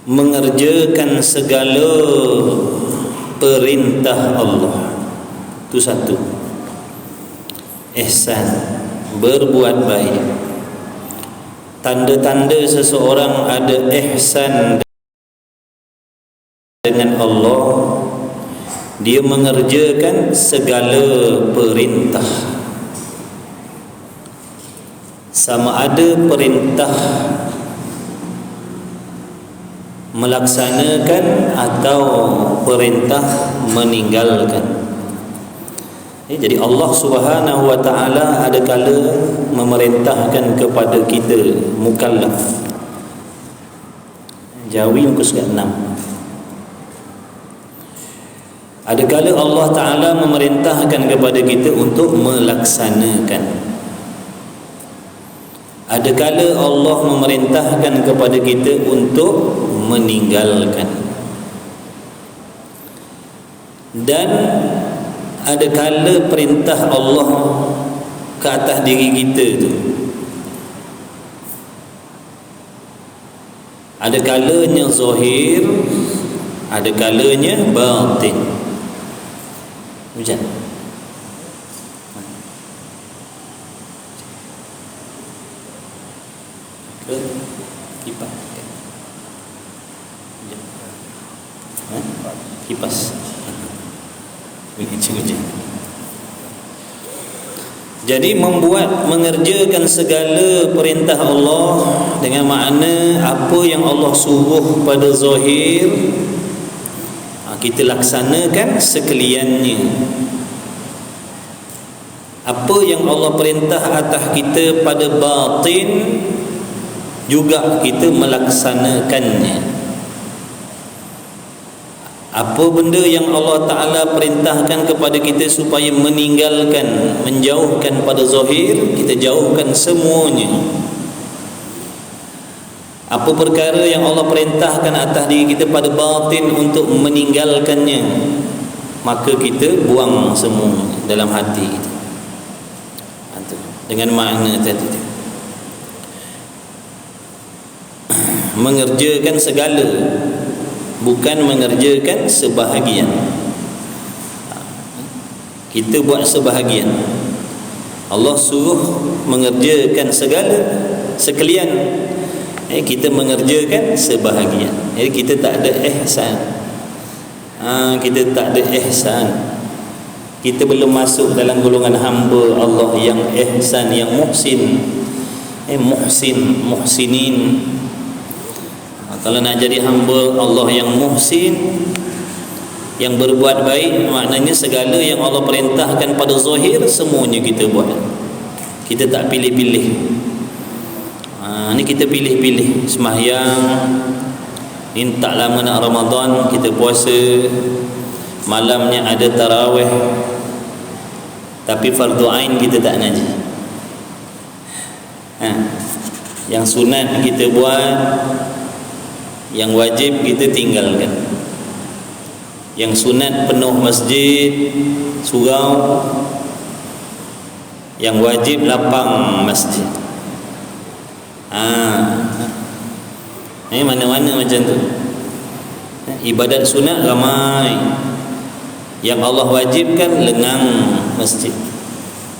mengerjakan segala perintah Allah. Itu satu. Ihsan, berbuat baik. Tanda-tanda seseorang ada ihsan dengan Allah, dia mengerjakan segala perintah. Sama ada perintah melaksanakan atau perintah meninggalkan. Jadi Allah Subhanahu wa taala ada kala memerintahkan kepada kita mukallaf. Jawi muka surat 6. Ada kala Allah Taala memerintahkan kepada kita untuk melaksanakan. Ada kala Allah memerintahkan kepada kita untuk meninggalkan. Dan ada kala perintah Allah ke atas diri kita tu, ada kalanya zahir, ada kalanya batin. Hujan. Kipas. Kipas. Jadi mengerjakan segala perintah Allah dengan makna apa yang Allah suruh pada zahir, kita laksanakan sekaliannya. Apa yang Allah perintah atas kita pada batin juga kita melaksanakannya. Apa benda yang Allah Ta'ala perintahkan kepada kita supaya meninggalkan, menjauhkan pada zahir, kita jauhkan semuanya. Apa perkara yang Allah perintahkan atas diri kita pada batin untuk meninggalkannya, maka kita buang semua dalam hati kita. Dengan makna tadi, mengerjakan segala, bukan mengerjakan sebahagian. Kita buat sebahagian, Allah suruh mengerjakan segala sekalian, kita mengerjakan sebahagian. Jadi kita tak ada ihsan. Kita tak ada ihsan. Kita belum masuk dalam golongan hamba Allah yang ihsan, yang muhsin. Muhsinin. Kalau nak jadi hamba Allah yang muhsin, yang berbuat baik, maknanya segala yang Allah perintahkan pada zahir semuanya kita buat. Kita tak pilih-pilih. Ni kita pilih-pilih. Sembahyang, ni tak lama nak Ramadan, kita puasa. Malamnya ada tarawih, tapi fardu ain kita tak ngaji. Yang sunat kita buat, yang wajib kita tinggalkan. Yang sunat penuh masjid, surau. Yang wajib lapang masjid. Mana-mana macam tu. Ibadat sunat ramai, yang Allah wajibkan lengang masjid.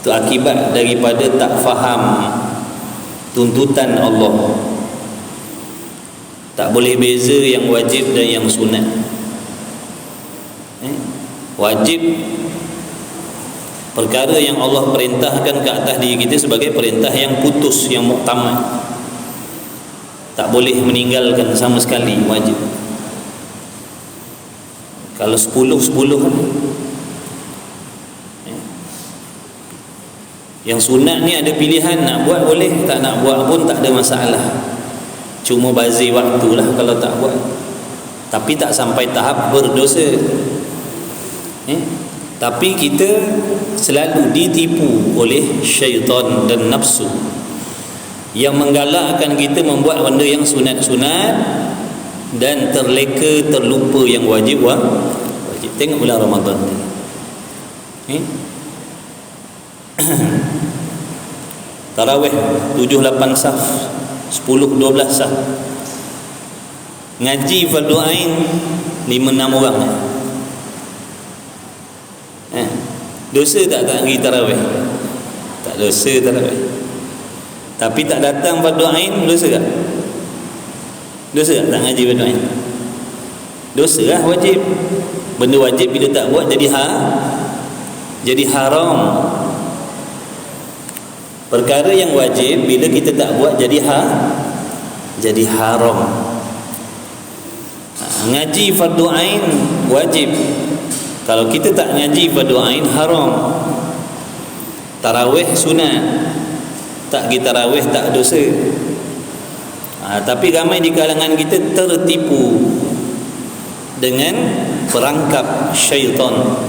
Itu akibat daripada tak faham tuntutan Allah. Tak boleh beza yang wajib dan yang sunat. Wajib, perkara yang Allah perintahkan ke atas diri kita sebagai perintah yang putus, yang muktamad. Tak boleh meninggalkan sama sekali, wajib. Kalau 10-10, yang sunat ni ada pilihan, nak buat boleh, tak nak buat pun tak ada masalah. Cuma bazir waktulah kalau tak buat. Tapi tak sampai tahap berdosa. Tapi kita selalu ditipu oleh syaitan dan nafsu yang menggalakkan kita membuat benda yang sunat-sunat dan terleka, terlupa yang wajib. Tengok bulan Ramadan ni, tarawih 7-8 saf, 10-12 saf. Ngaji fardu ain 5-6 orang. Dosa tak pergi tarawih? Tak dosa tarawih. Tapi tak datang fardu ain, dosa tak? Dosa tak ngaji fardu ain? Dosa lah, wajib. Benda wajib bila tak buat jadi haram. Perkara yang wajib bila kita tak buat jadi haram. Ngaji fardu ain wajib. Kalau kita tak ngaji fardu ain, haram. Tarawih sunat. Tak pergi tarawih tak dosa. Tapi ramai di kalangan kita tertipu dengan perangkap syaitan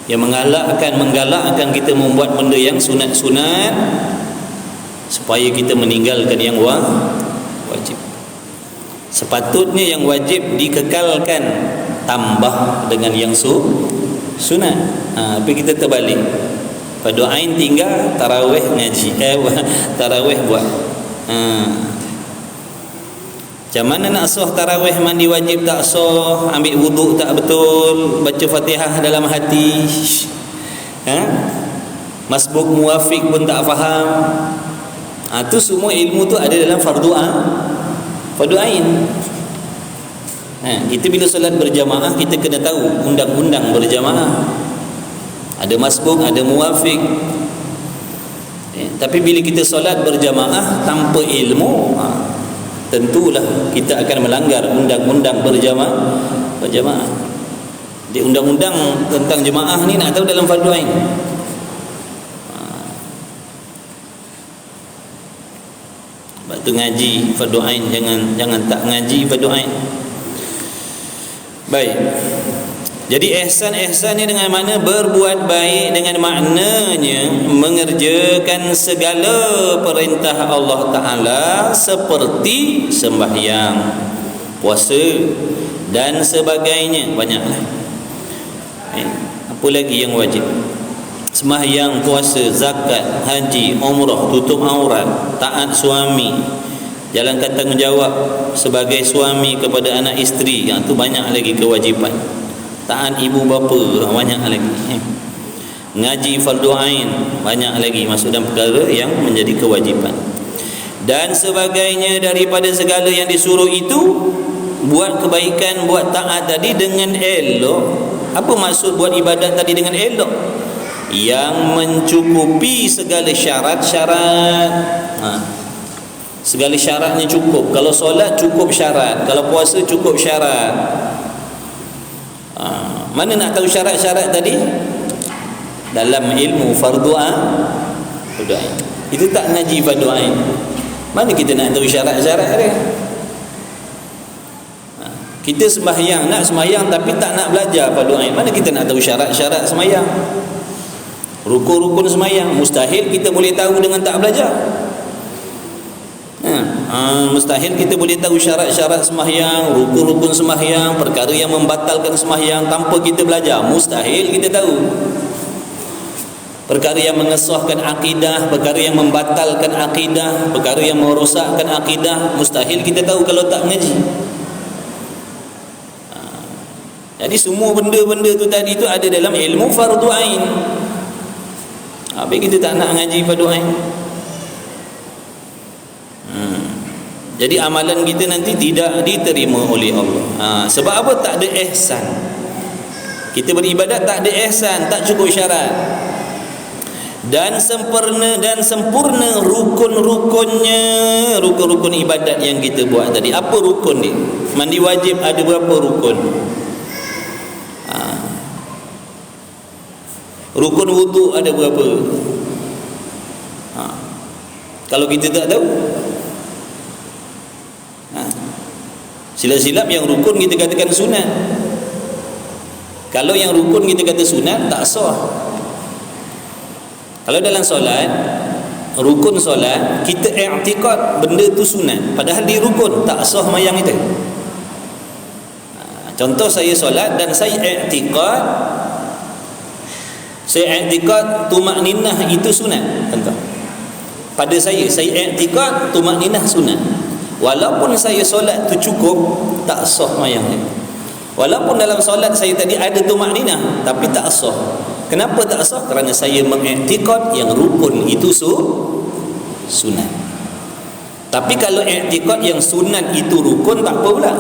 yang menggalakkan kita membuat benda yang sunat-sunat supaya kita meninggalkan yang wajib. Sepatutnya yang wajib dikekalkan, tambah dengan yang sunat. Tapi kita terbalik. Fardu ain tinggal, tarawih ngaji, tarawih buat. Macam mana nak sah tarawih, mandi wajib tak sah, ambil wuduk tak betul, baca Fatihah dalam hati, masbuk muwafiq pun tak faham. Tu semua ilmu tu ada dalam fardu ain. Kita bila solat berjamaah, kita kena tahu undang-undang berjamaah. Ada masbuk, ada muwafiq. Tapi bila kita solat berjamaah tanpa ilmu, tentulah kita akan melanggar undang-undang berjamaah. Di undang-undang tentang jemaah ni nak tahu dalam fardu ain. Sebab tu ngaji fardu ain, jangan tak ngaji fardu ain. Baik. Jadi ihsan ni dengan makna berbuat baik, dengan maknanya mengerjakan segala perintah Allah Ta'ala seperti sembahyang, puasa dan sebagainya. Banyaklah. Apa lagi yang wajib? Sembahyang, puasa, zakat, haji, umrah, tutup aurat, taat suami, jalankan tanggungjawab sebagai suami kepada anak isteri. Itu banyak lagi kewajipan. Taat ibu bapa, banyak lagi. Ngaji fardu ain, banyak lagi masuk dalam perkara yang menjadi kewajipan. Dan sebagainya daripada segala yang disuruh itu, buat kebaikan, buat taat tadi dengan elok. Apa maksud buat ibadat tadi dengan elok? Yang mencukupi segala syarat-syarat. Segala syaratnya cukup. Kalau solat cukup syarat, kalau puasa cukup syarat. Mana nak tahu syarat-syarat tadi? Dalam ilmu fardu ain. Itu tak ngaji fardu ain. Mana kita nak tahu syarat-syarat dia? Kita sembahyang, nak sembahyang tapi tak nak belajar fardu ain. Mana kita nak tahu syarat-syarat sembahyang? Rukun-rukun sembahyang mustahil kita boleh tahu dengan tak belajar. Mustahil kita boleh tahu syarat-syarat sembahyang, rukun-rukun sembahyang, perkara yang membatalkan sembahyang tanpa kita belajar. Mustahil kita tahu. Perkara yang mengesahkan akidah, perkara yang membatalkan akidah, perkara yang merosakkan akidah, mustahil kita tahu kalau tak mengaji. Jadi semua benda-benda tu tadi tu ada dalam ilmu fardu ain. Habis kita tak nak ngaji fardu ain. Jadi amalan kita nanti tidak diterima oleh Allah. Sebab apa? Tak ada ihsan. Kita beribadat tak ada ihsan, tak cukup syarat. Dan sempurna rukun-rukunnya, rukun-rukun ibadat yang kita buat tadi. Apa rukun ni? Mandi wajib ada berapa rukun? Rukun wuduk ada berapa? Kalau kita tak tahu, silap-silap yang rukun kita katakan sunat. Kalau yang rukun kita kata sunat, tak sah. Kalau dalam solat, rukun solat, kita i'tiqad benda tu sunat, padahal di rukun, tak sah mayang itu. Contoh, saya solat dan saya i'tiqad tumakninah itu sunat. Contoh, pada saya i'tiqad tumakninah sunat, Walaupun saya solat tu cukup, tak sah semayang dia. Walaupun dalam solat saya tadi ada tumakninah, tapi tak sah. Kenapa tak sah? Kerana saya mengiktikad yang rukun itu sunat. Tapi kalau iktikad yang sunat itu rukun, tak apa pula.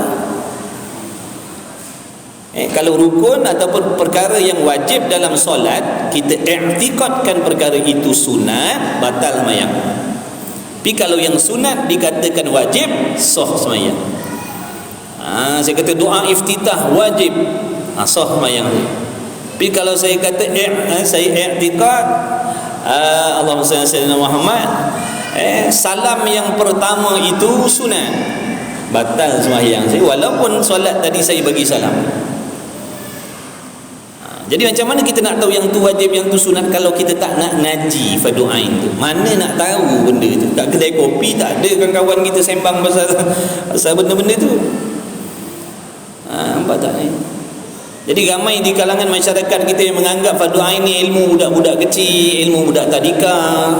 Kalau rukun ataupun perkara yang wajib dalam solat, kita iktikadkan perkara itu sunat, batal semayang. Tapi kalau yang sunat dikatakan wajib, sah semayang. Saya kata doa iftitah wajib, sah semayang. Tapi kalau saya kata saya i'tikad Allahumma salli ala sayyidina Muhammad, salam yang pertama itu sunat, batal semayang saya walaupun solat tadi saya bagi salam. Jadi macam mana kita nak tahu yang tu wajib, yang tu sunat kalau kita tak nak ngaji fardu ain tu? Mana nak tahu benda tu? Kat kedai kopi tak ada kawan-kawan kita sembang pasal benda-benda tu. Nampak tak ni? Jadi ramai di kalangan masyarakat kita yang menganggap fardu ain ni ilmu budak-budak kecil, ilmu budak tadika.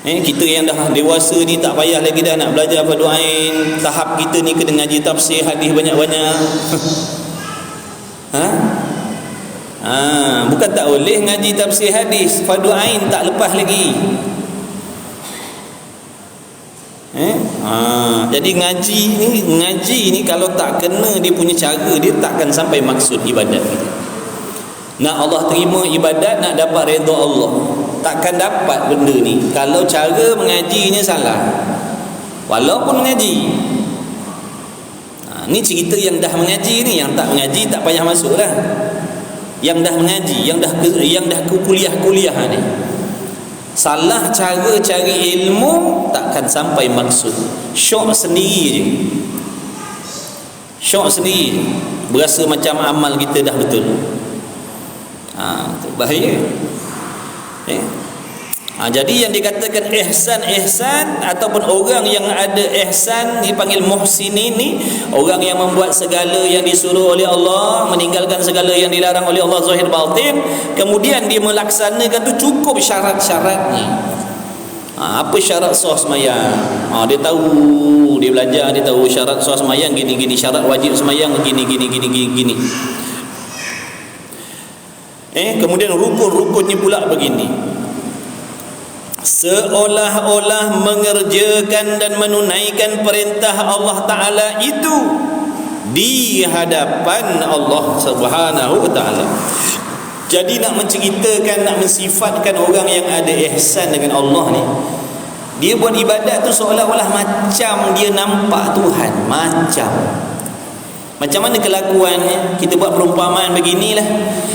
Kita yang dah dewasa ni tak payah lagi dah nak belajar fardu ain. Tahap kita ni kena ngaji tafsir hadis banyak-banyak. Bukan tak boleh ngaji tafsir hadis, fardu ain tak lepas lagi. Jadi ngaji ni kalau tak kena dia punya cara, dia takkan sampai maksud ibadat kita. Nak Allah terima ibadat, nak dapat redha Allah, takkan dapat benda ni kalau cara mengajinya salah. Walaupun mengaji, ni cerita yang dah mengaji ni. Yang tak mengaji tak payah masuk dah. Yang dah mengaji, yang dah kuliah ni, salah cara cari ilmu, takkan sampai maksud. Syok sendiri je, syok sendiri, berasa macam amal kita dah betul. Bahaya. Jadi yang dikatakan ihsan ataupun orang yang ada ihsan dipanggil muhsinin ni, orang yang membuat segala yang disuruh oleh Allah, meninggalkan segala yang dilarang oleh Allah zahir batin, kemudian dia melaksanakan tu cukup syarat-syaratnya. Apa syarat sah semayang? Dia tahu, dia belajar, dia tahu syarat sah semayang gini-gini, syarat wajib semayang gini. Kemudian rukun-rukunnya pula begini. Seolah-olah mengerjakan dan menunaikan perintah Allah Ta'ala itu di hadapan Allah Subhanahu Wa Ta'ala. Jadi nak menceritakan, nak mensifatkan orang yang ada ihsan dengan Allah ni, dia buat ibadat tu seolah-olah macam dia nampak Tuhan. Macam mana kelakuannya? Kita buat perumpamaan beginilah.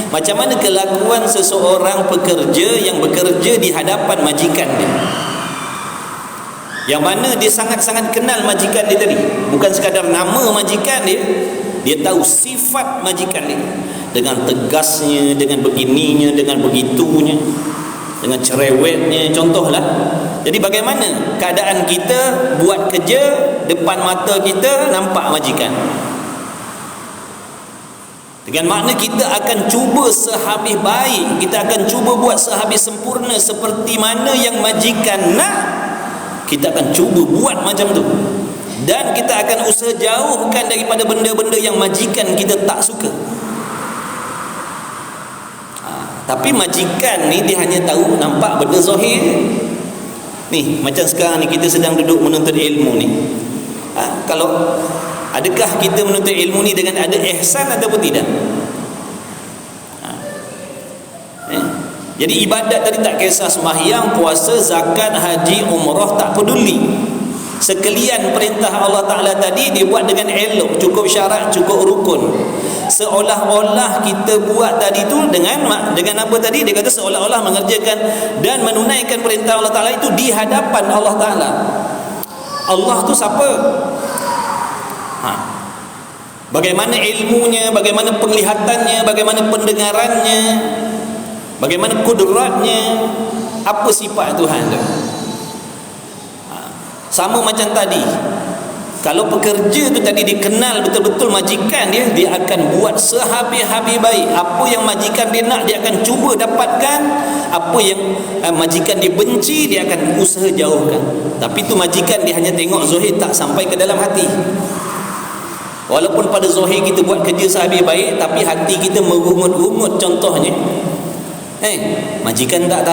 Macam mana kelakuan seseorang pekerja yang bekerja di hadapan majikan dia, yang mana dia sangat-sangat kenal majikan dia tadi. Bukan sekadar nama majikan dia, dia tahu sifat majikan dia, dengan tegasnya, dengan begininya, dengan begitunya, dengan cerewetnya, contohlah. Jadi bagaimana keadaan kita buat kerja, depan mata kita nampak majikan, dengan makna kita akan cuba sehabis baik, kita akan cuba buat sehabis sempurna seperti mana yang majikan nak. Kita akan cuba buat macam tu, dan kita akan usaha jauhkan daripada benda-benda yang majikan kita tak suka. Tapi majikan ni dia hanya tahu nampak benda zahir. Ni macam sekarang ni kita sedang duduk menuntut ilmu ni. Kalau adakah kita menuntut ilmu ni dengan ada ihsan ataupun tidak? Jadi ibadat tadi tak kisah sembahyang, puasa, zakat, haji, umrah, tak peduli. Sekalian perintah Allah Ta'ala tadi dia buat dengan elok, cukup syarat, cukup rukun. Seolah-olah kita buat tadi tu dengan apa tadi? Dia kata seolah-olah mengerjakan dan menunaikan perintah Allah Ta'ala itu di hadapan Allah Ta'ala. Allah tu siapa? Bagaimana ilmunya, bagaimana penglihatannya, bagaimana pendengarannya, bagaimana kudratnya, apa sifat Tuhan tu? Sama macam tadi, Kalau pekerja tu tadi dikenal betul-betul majikan dia, dia akan buat sehabis-habis baik. Apa yang majikan dia nak, dia akan cuba dapatkan. Apa yang majikan dia benci, dia akan usaha jauhkan. Tapi tu majikan dia hanya tengok zahir, tak sampai ke dalam hati. Walaupun pada zahir kita buat kerja sehabis baik, tapi hati kita merungut-rungut. Contohnya majikan tak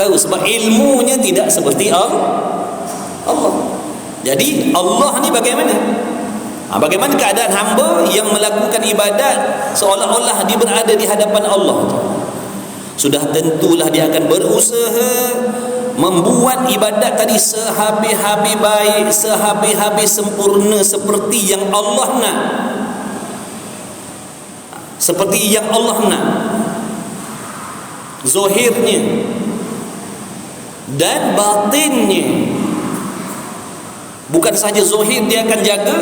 tahu sebab ilmunya tidak seperti Allah. Jadi Allah ni bagaimana? Bagaimana keadaan hamba yang melakukan ibadat seolah-olah dia berada di hadapan Allah? Sudah tentulah dia akan berusaha membuat ibadat tadi sehabis-habis baik, sehabis-habis sempurna seperti yang Allah nak. Seperti yang Allah nak. Zahirnya dan batinnya. Bukan sahaja zahir dia akan jaga,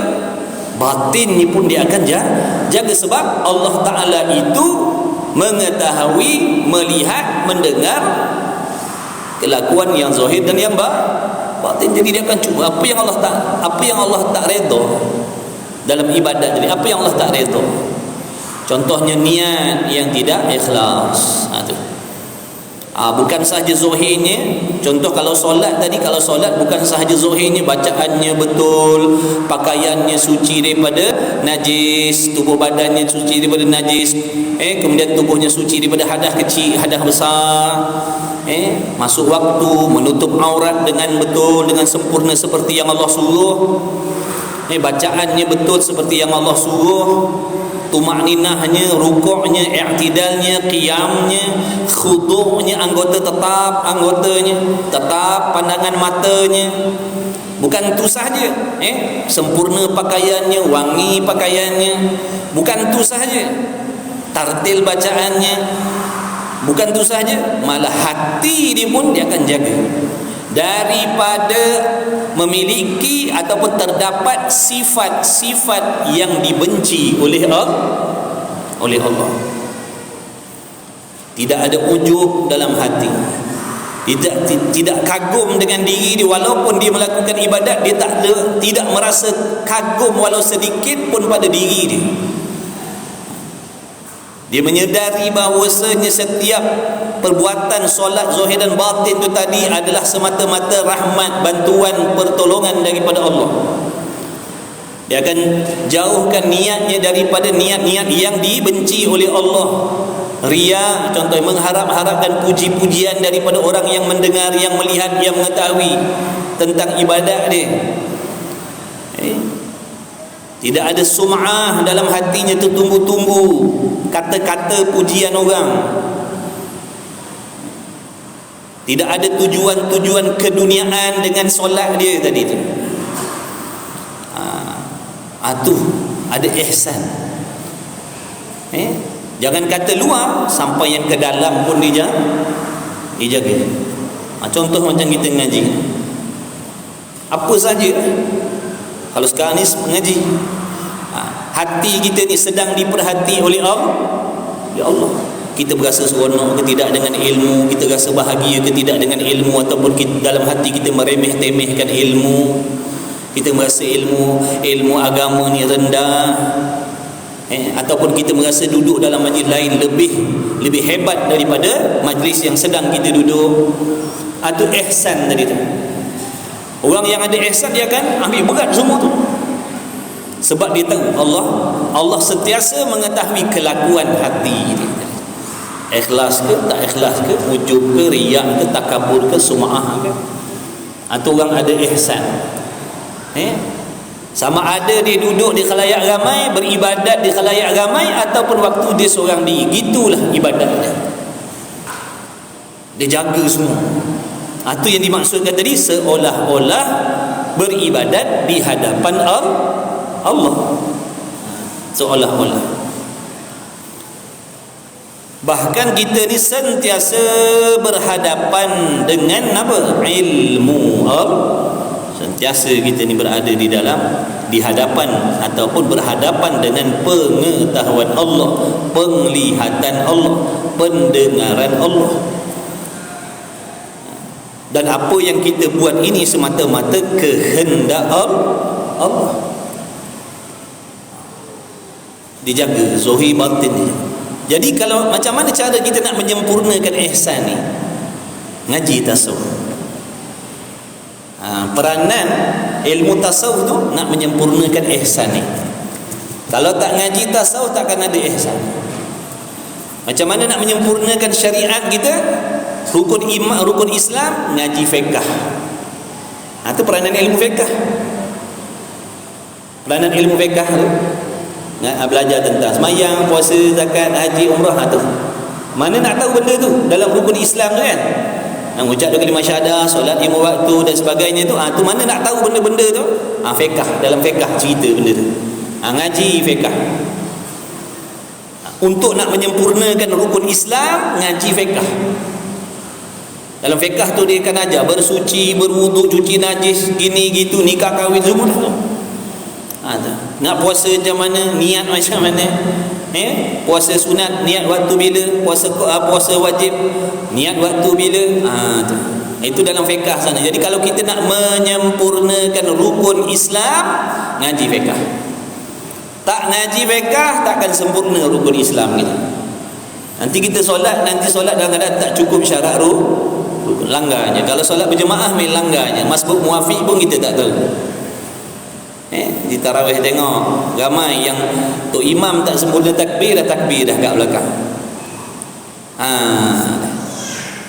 batin ni pun dia akan jaga. Sebab Allah Ta'ala itu mengetahui, melihat, mendengar kelakuan yang zahir dan yang batin. Jadi dia akan cuba apa yang Allah tak redha dalam ibadat tadi, apa yang Allah tak redha. Contohnya niat yang tidak ikhlas. Bukan sahaja zahirnya. Contoh kalau solat tadi, kalau solat bukan sahaja zahirnya, bacaannya betul, pakaiannya suci daripada najis, tubuh badannya suci daripada najis, kemudian tubuhnya suci daripada hadas kecil, hadas besar, masuk waktu, menutup aurat dengan betul, dengan sempurna seperti yang Allah suruh, bacaannya betul seperti yang Allah suruh, tumakninahnya, rukuknya, i'tidalnya, qiyamnya, khudu'nya, anggotanya tetap, pandangan matanya. Bukan itu sahaja, sempurna pakaiannya, wangi pakaiannya. Bukan itu sahaja, tartil bacaannya. Bukan itu sahaja, malah hati dia pun dia akan jaga daripada memiliki ataupun terdapat sifat-sifat yang dibenci oleh Allah. Tidak ada ujub dalam hati, tidak kagum dengan diri dia. Walaupun dia melakukan ibadat, dia tidak merasa kagum walau sedikit pun pada diri dia. Dia menyedari bahawasanya setiap perbuatan solat zahir dan batin itu tadi adalah semata-mata rahmat, bantuan, pertolongan daripada Allah. Dia akan jauhkan niatnya daripada niat-niat yang dibenci oleh Allah. Riya, contohnya mengharap-harapkan puji-pujian daripada orang yang mendengar, yang melihat, yang mengetahui tentang ibadat dia. Tidak ada sum'ah dalam hatinya, tertunggu-tunggu kata-kata pujian orang. Tidak ada tujuan-tujuan keduniaan dengan solat dia tadi tu. Tu ada ihsan. Jangan kata luar, sampai yang ke dalam pun dia jaga. Contoh macam kita ngaji. Apa saja. Kalau sekarang ni mengaji, hati kita ni sedang diperhati oleh Allah. Ya Allah, kita berasa seronok ke tidak dengan ilmu, kita rasa bahagia ke tidak dengan ilmu, ataupun dalam hati kita meremeh-temehkan ilmu, kita merasa ilmu agama ni rendah, ataupun kita merasa duduk dalam majlis lain lebih hebat daripada majlis yang sedang kita duduk. Itu ihsan tadi tu. Orang yang ada ihsan dia akan ambil berat semua tu, sebab dia tahu Allah sentiasa mengetahui kelakuan hati dia. Ikhlas ke tak ikhlas ke, ujub ke, riak ke, takabur ke, sum'ah ke. Itu orang ada ihsan. Sama ada dia duduk di khalayak ramai, beribadat di khalayak ramai, ataupun waktu dia seorang diri. Gitulah ibadatnya. Dia jaga semua. Itu yang dimaksudkan tadi, seolah-olah beribadat di hadapan Allah. Seolah-olah. Bahkan kita ni sentiasa berhadapan dengan apa? Ilmu sentiasa kita ni berada di hadapan ataupun berhadapan dengan pengetahuan Allah, penglihatan Allah, pendengaran Allah. Dan apa yang kita buat ini semata-mata kehendak Allah. Dijaga zahir batin dia. Jadi kalau macam mana cara kita nak menyempurnakan ihsan ni? Ngaji tasawuf. Peranan ilmu tasawuf tu nak menyempurnakan ihsan ni. Kalau tak ngaji tasawuf takkan ada ihsan. Macam mana nak menyempurnakan syariat kita? Rukun iman, rukun Islam, ngaji fiqh. Itu peranan ilmu fiqh. Peranan ilmu fiqh tu belajar tentang sembahyang, puasa, zakat, haji, umrah tu. Mana nak tahu benda tu dalam rukun Islam tu kan? Mengucap kalimah syahadah, solat 5 waktu dan sebagainya tu. Tu mana nak tahu benda-benda tu? Fiqh, dalam fiqh cerita benda tu. Ngaji fiqh. Untuk nak menyempurnakan rukun Islam, ngaji fiqh. Dalam fiqh tu dia akan ajar bersuci, berwuduk, cuci najis, gini gitu, nikah kahwin semua tu. Nak puasa macam mana, niat macam mana, puasa sunat niat waktu bila, puasa wajib niat waktu bila, itu dalam fiqh sana. Jadi kalau kita nak menyempurnakan rukun Islam, ngaji fiqh. Tak ngaji fiqh takkan sempurna rukun Islam kita. Nanti kita solat, kadang-kadang tak cukup syarat rukun, langgarnya. Kalau solat berjemaah main langgarnya, masbuk muafiq pun kita tak tahu. Di tarawih tengok ramai yang tok imam tak sempurna takbir dah kat belakang.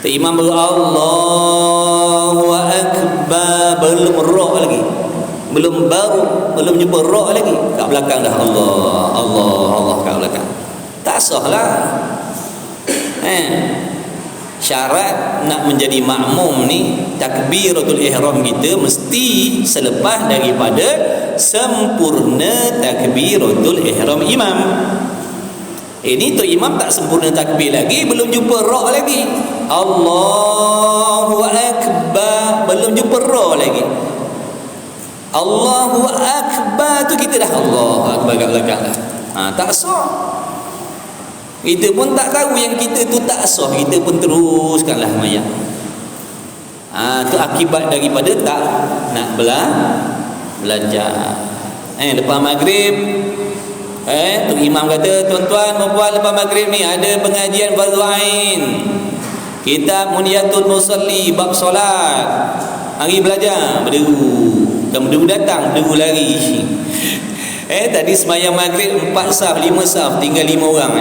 Tok imam baru Allahu akbar, belum ra' lagi. Belum nyebut ra' lagi, kat belakang dah Allah kat belakang. Tak sahlah. Syarat nak menjadi makmum ni, takbiratul ihram kita mesti selepas daripada sempurna takbiratul ihram imam. Ini tu imam tak sempurna takbir lagi, belum jumpa ra' lagi. Allahu akbar, belum jumpa ra' lagi. Allahu akbar tu kita dah Allahu akbar kat belakang dah. Tak sah. Kita pun tak tahu yang kita tu tak sah, kita pun teruskanlah mayat. Itu akibat daripada tak nak belajar. Lepas maghrib, tu imam kata, tuan-tuan puan-puan, lepas maghrib ni ada pengajian fardu ain, kitab Muniyatul Musalli, bab solat. Hari belajar, berderu. Dan berderu datang, berderu lari. Tadi sembahyang maghrib 4 saf, 5 saf, tinggal 5 orang.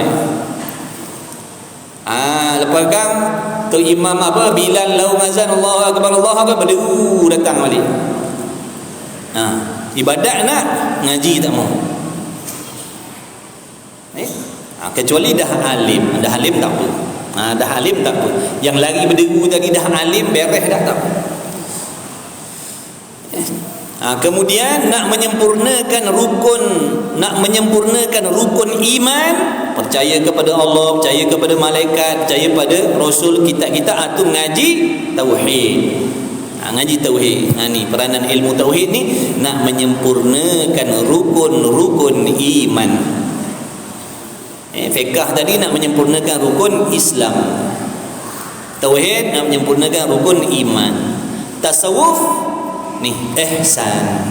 Lepas kan tu imam apa, Bilal lau azan Allahu akbar berderu datang balik. Ibadat nak, ngaji tak mau. Kecuali dah alim tak apa. Dah alim tak apa. Yang lari berderu tadi dah alim, beres dah tak apa. Kemudian nak menyempurnakan rukun iman, percaya kepada Allah, percaya kepada malaikat, percaya pada rasul kita tu ngaji tauhid. Ngaji tauhid. Ni peranan ilmu tauhid ni nak menyempurnakan rukun iman. Fiqh tadi nak menyempurnakan rukun Islam. Tauhid nak menyempurnakan rukun iman. Tasawuf ni ihsan.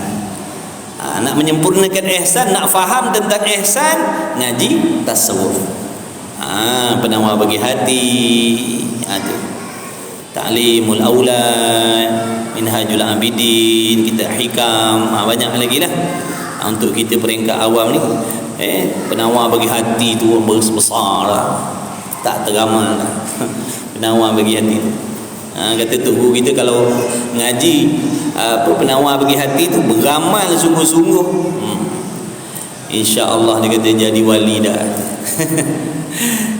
Nak menyempurnakan ihsan, nak faham tentang ihsan, ngaji tasawuf. Penawar bagi hati, tu ta'limul aulad, minhajul abidin, kita hikam, banyak lagi lah. Untuk kita peringkat awam ni, penawar bagi hati tu besar lah, tak teramal lah. Penawar bagi hati tu, kata tu guru kita kalau ngaji penawar bagi hati tu beramal sungguh-sungguh, insya-Allah dia kata jadi wali dah.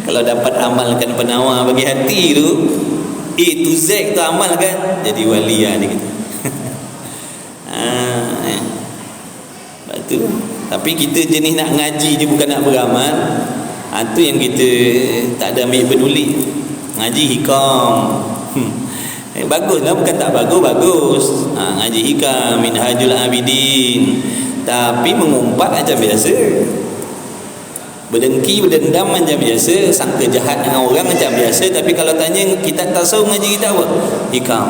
Kalau dapat amalkan penawar bagi hati tu, A to Z tu amalkan, jadi wali lah dia kata. Betul. Tapi kita jenis nak ngaji je, bukan nak beramal. Tu yang kita tak ada ambil peduli. Ngaji hikam, bagus lah, bukan tak bagus. Ngaji hikam, minhajul abidin, tapi mengumpat macam biasa, berdengki, berdendam macam biasa, sangka jahat dengan orang macam biasa. Tapi kalau tanya kita tasawuf, ngaji kita apa? Hikam.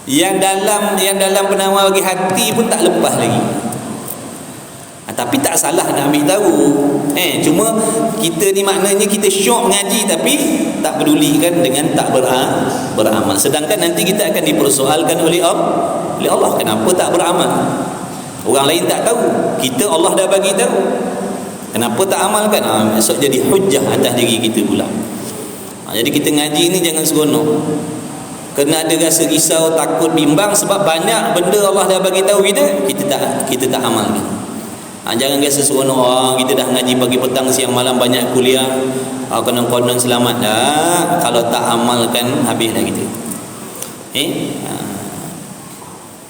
Yang dalam penawar bagi hati pun tak lepas lagi. Tapi tak salah nak ambil tahu. Cuma kita ni maknanya kita syok ngaji tapi tak pedulikan dengan tak beramal. Sedangkan nanti kita akan dipersoalkan oleh Allah, kenapa tak beramal? Orang lain tak tahu, kita Allah dah bagi tahu. Kenapa tak amalkan? Esok jadi hujah atas diri kita pula. Jadi kita ngaji ni jangan seronok. Kena ada rasa risau, takut, bimbang sebab banyak benda Allah dah bagi tahu kita tak amalkan. Jangan rasa seronok, kita dah ngaji pagi petang siang malam banyak kuliah, konon-konon selamat dah. Kalau tak amalkan habis dah kita.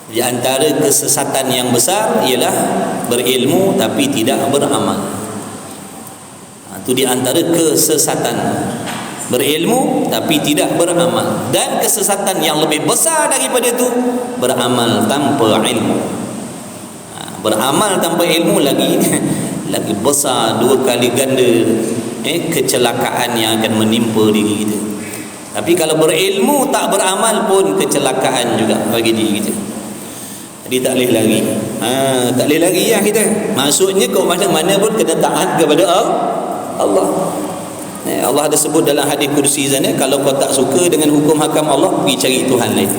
Di antara kesesatan yang besar ialah berilmu tapi tidak beramal. Itu di antara kesesatan, berilmu tapi tidak beramal. Dan kesesatan yang lebih besar daripada itu, beramal tanpa ilmu. Beramal tanpa ilmu lagi besar, 2 kali ganda kecelakaan yang akan menimpa diri kita. Tapi kalau berilmu tak beramal pun kecelakaan juga bagi diri kita. Jadi tak boleh lari. Tak boleh lari ya kita. Maksudnya kau mana-mana pun kena taat kepada Allah. Allah ada sebut dalam hadis kursi sana, kalau kau tak suka dengan hukum hakam Allah, pergi cari Tuhan lain.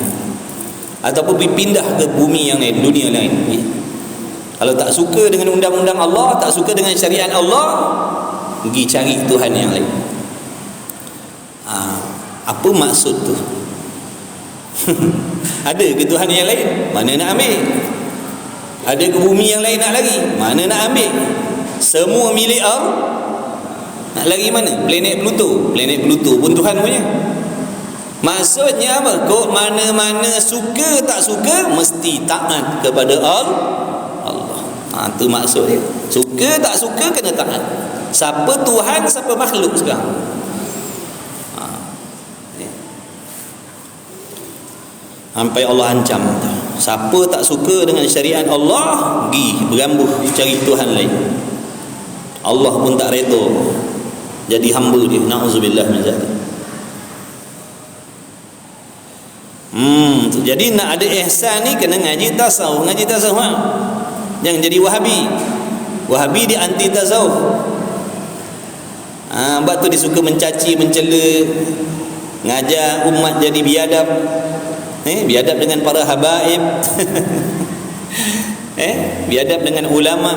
Ataupun pergi pindah ke bumi yang lain, dunia lain. Kalau tak suka dengan undang-undang Allah, tak suka dengan syariat Allah, pergi cari Tuhan yang lain. Apa maksud tu? Ada ke Tuhan yang lain? Mana nak ambil? Ada ke bumi yang lain nak lari? Mana nak ambil? Semua milik Allah. Nak lari mana? Planet Pluto. Planet Pluto pun Tuhan punya. Maksudnya apa? Kok mana-mana suka tak suka mesti taat kepada Allah. Itu maksud dia. Suka tak suka kena taat. Siapa Tuhan, siapa makhluk sekarang. Sampai Allah ancam, siapa tak suka dengan syariat Allah, pergi berambuh cari Tuhan lain. Allah pun tak redha jadi hamba dia. Na'udzubillah min zalik. Jadi nak ada ihsan ni kena ngaji tasawuf. Ngaji tasawuf jangan jadi Wahabi. Wahabi dia anti tasawuf. Sebab tu dia suka mencaci, mencela, ngajar umat jadi biadab. Biadab dengan para habaib. Biadab dengan ulama.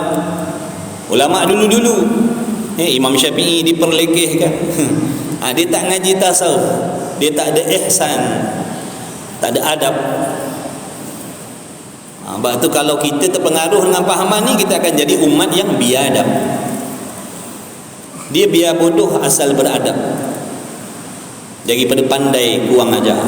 Ulama dulu-dulu. Imam Syafi'i diperlekehkan. Dia tak ngaji tasawuf. Dia tak ada ihsan, tak ada adab. Sebab tu kalau kita terpengaruh dengan pahaman ni, kita akan jadi umat yang biadab. Dia biar bodoh asal beradab, daripada pandai kurang ajar.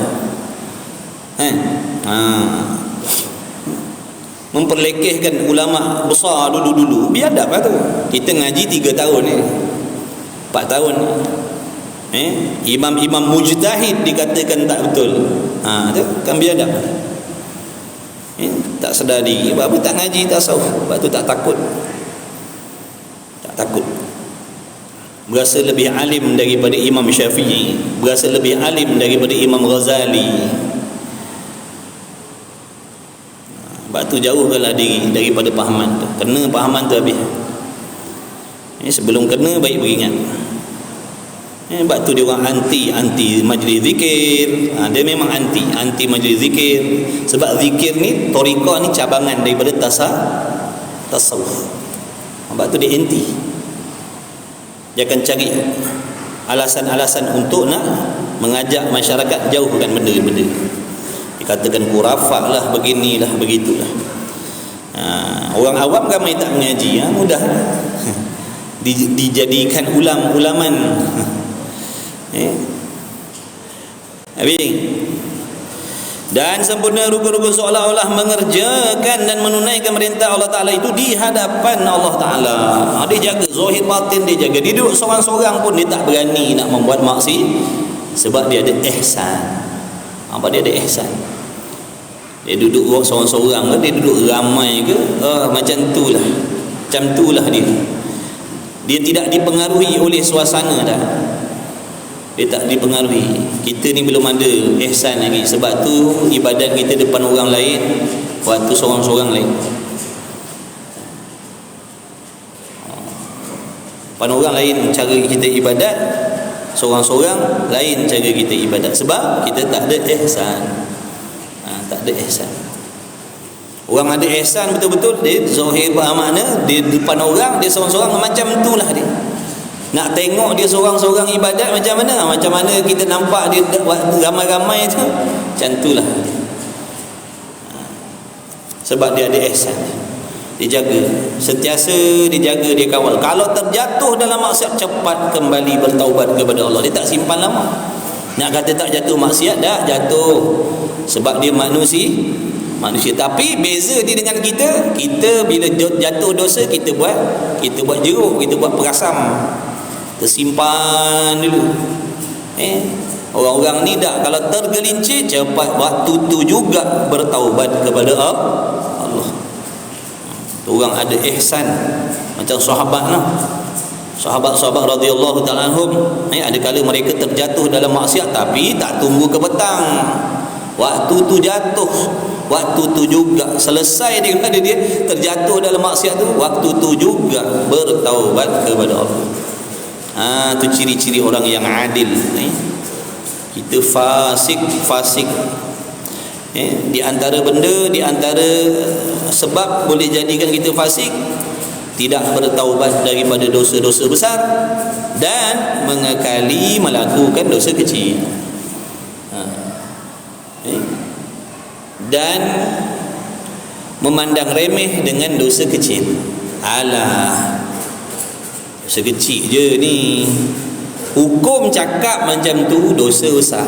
Memperlekehkan ulama besar dulu-dulu, biadab lah tu. Kita ngaji 3 tahun ni, 4 tahun ni. Imam-imam mujtahid dikatakan tak betul. Tu kan biadab. Tak sedar diri. Sebab apa tak ngaji tasawuf? Sebab tu tak takut. Tak takut. Berasa lebih alim daripada Imam Syafi'i, berasa lebih alim daripada Imam Ghazali. Sebab tu jauhkanlah diri daripada pahaman tu. Kena pahaman tu habis. Sebelum kena baik beringat. Sebab tu dia orang anti majlis zikir. Dia memang anti majlis zikir. Sebab zikir ni, tariqah ni cabangan daripada tasawuf. Sebab tu dia anti. Dia akan cari alasan-alasan untuk nak mengajak masyarakat jauhkan benda-benda. Dikatakan khurafat lah, beginilah, begitulah. Orang awam ramai tak mengaji, mudah dijadikan ulaman. Habis. Dan sempurna rukun-rukun seolah-olah mengerjakan dan menunaikan perintah Allah Ta'ala itu di hadapan Allah Ta'ala. Dia jaga zahir batin, dia jaga. Dia duduk seorang-seorang pun dia tak berani nak membuat maksiat, sebab dia ada ihsan. Apa dia ada ihsan? Dia duduk seorang-seorang ke, dia duduk ramai ke, macam itulah. Macam itulah dia. Dia tidak dipengaruhi oleh suasana dah. Dia tak dipengaruhi. kita ni belum ada ihsan lagi. Sebab tu ibadat kita depan orang lain, waktu seorang-seorang lain. Depan orang lain cara kita ibadat, seorang-seorang lain cara kita ibadat. Sebab kita tak ada ihsan. Tak ada ihsan. Orang ada ihsan betul-betul, dia zahir bermakna dia depan orang dia seorang-seorang macam itulah dia. Nak tengok dia seorang-seorang ibadat macam mana? Macam mana kita nampak dia ramai-ramai tu, macam itulah. Sebab dia ada ihsan. Dia jaga, sentiasa dia jaga, dia kawal. Kalau terjatuh dalam maksiat, cepat kembali bertaubat kepada Allah. Dia tak simpan lama. Nak kata tak jatuh maksiat, dah jatuh. Sebab dia manusia. Tapi beza dia dengan kita bila jatuh dosa, kita buat jeruk, kita buat perasam, tersimpan dulu. Orang-orang ni dah, kalau tergelincir, cepat waktu tu juga bertaubat kepada Allah. Orang ada ihsan macam sahabat lah. Sahabat-sahabat radhiyallahu ta'ala anhum, ada kala mereka terjatuh dalam maksiat tapi tak tunggu ke petang. Waktu tu jatuh, waktu tu juga selesai daripada dia terjatuh dalam maksiat tu, waktu tu juga bertaubat kepada Allah. Tu ciri-ciri orang yang adil. Kita fasik. Di antara benda, di antara sebab boleh jadikan kita fasik, tidak bertaubat daripada dosa-dosa besar dan mengekali melakukan dosa kecil. Dan memandang remeh dengan dosa kecil. Alah, dosa kecil je ni. Hukum cakap macam tu dosa besar.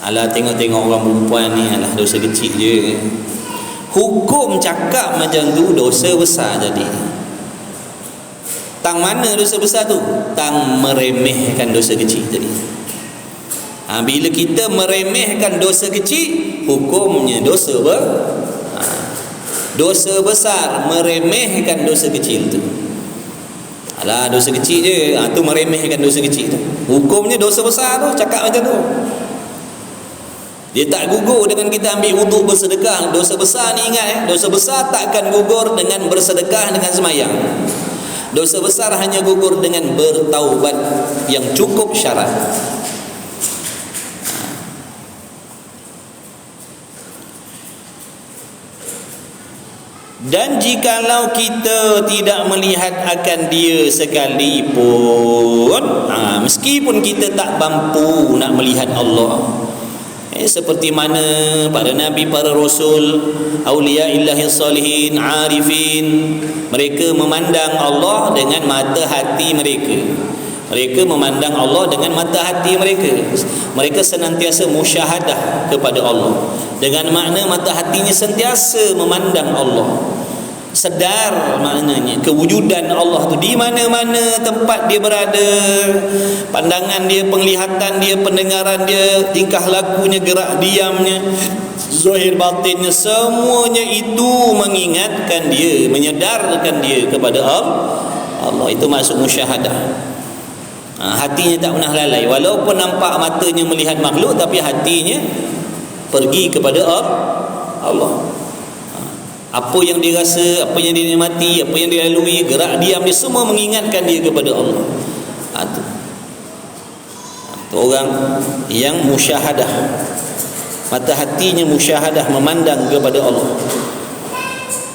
Alah, tengok-tengok orang perempuan ni, alah dosa kecil je. Hukum cakap macam tu dosa besar jadi. Tang mana dosa besar tu? Tang meremehkan dosa kecil tadi. Bila kita meremehkan dosa kecil, hukumnya dosa dosa besar meremehkan dosa kecil tu. Alah, dosa kecil je, tu meremehkan dosa kecil tu. Hukumnya dosa besar tu, cakap macam tu. Dia tak gugur dengan kita ambil wuduk bersedekah. Dosa besar ni ingat, dosa besar takkan gugur dengan bersedekah, dengan semayang. Dosa besar hanya gugur dengan bertaubat yang cukup syarat. Dan jikalau kita tidak melihat akan dia sekalipun, meskipun kita tak mampu nak melihat Allah, seperti mana para nabi, para rasul, aulia illahi salihin, arifin, mereka memandang Allah dengan mata hati mereka. Mereka memandang Allah dengan mata hati mereka. Mereka senantiasa musyahadah kepada Allah. Dengan makna mata hatinya sentiasa memandang Allah. Sedar maknanya kewujudan Allah tu di mana-mana tempat dia berada. Pandangan dia, penglihatan dia, pendengaran dia, tingkah lakunya, gerak diamnya, zahir batinnya, semuanya itu mengingatkan dia, menyedarkan dia kepada Allah. Itu maksud musyahadah. Hatinya tak pernah lalai. Walaupun nampak matanya melihat makhluk, tapi hatinya pergi kepada Allah. Apa yang dia rasa, apa yang dia nikmati, apa yang dia lalui, gerak diam dia, semua mengingatkan dia kepada Allah. Itu orang yang musyahadah. Mata hatinya musyahadah, memandang kepada Allah.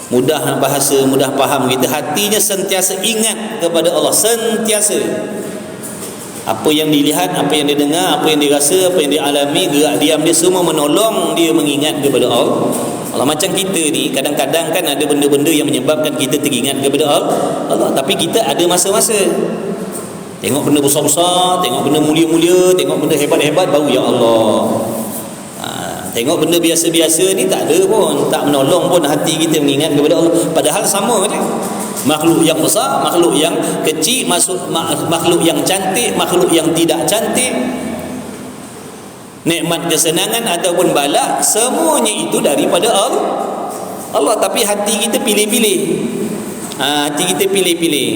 Mudah bahasa, mudah faham kita. Hatinya sentiasa ingat kepada Allah, sentiasa. Apa yang dilihat, apa yang didengar, apa yang dirasa, apa yang dialami, gerak diam dia, semua menolong dia mengingat kepada Allah. Macam kita ni kadang-kadang kan ada benda-benda yang menyebabkan kita teringat kepada Allah, tapi kita ada masa-masa tengok benda besar-besar, tengok benda mulia-mulia, tengok benda hebat-hebat, baru ya Allah. Tengok benda biasa-biasa ni tak ada pun, tak menolong pun hati kita mengingat kepada Allah. Padahal sama je. Makhluk yang besar, makhluk yang kecil, makhluk yang cantik, makhluk yang tidak cantik, nikmat kesenangan ataupun bala, semuanya itu daripada Allah. Tapi hati kita pilih-pilih. Hati kita pilih-pilih.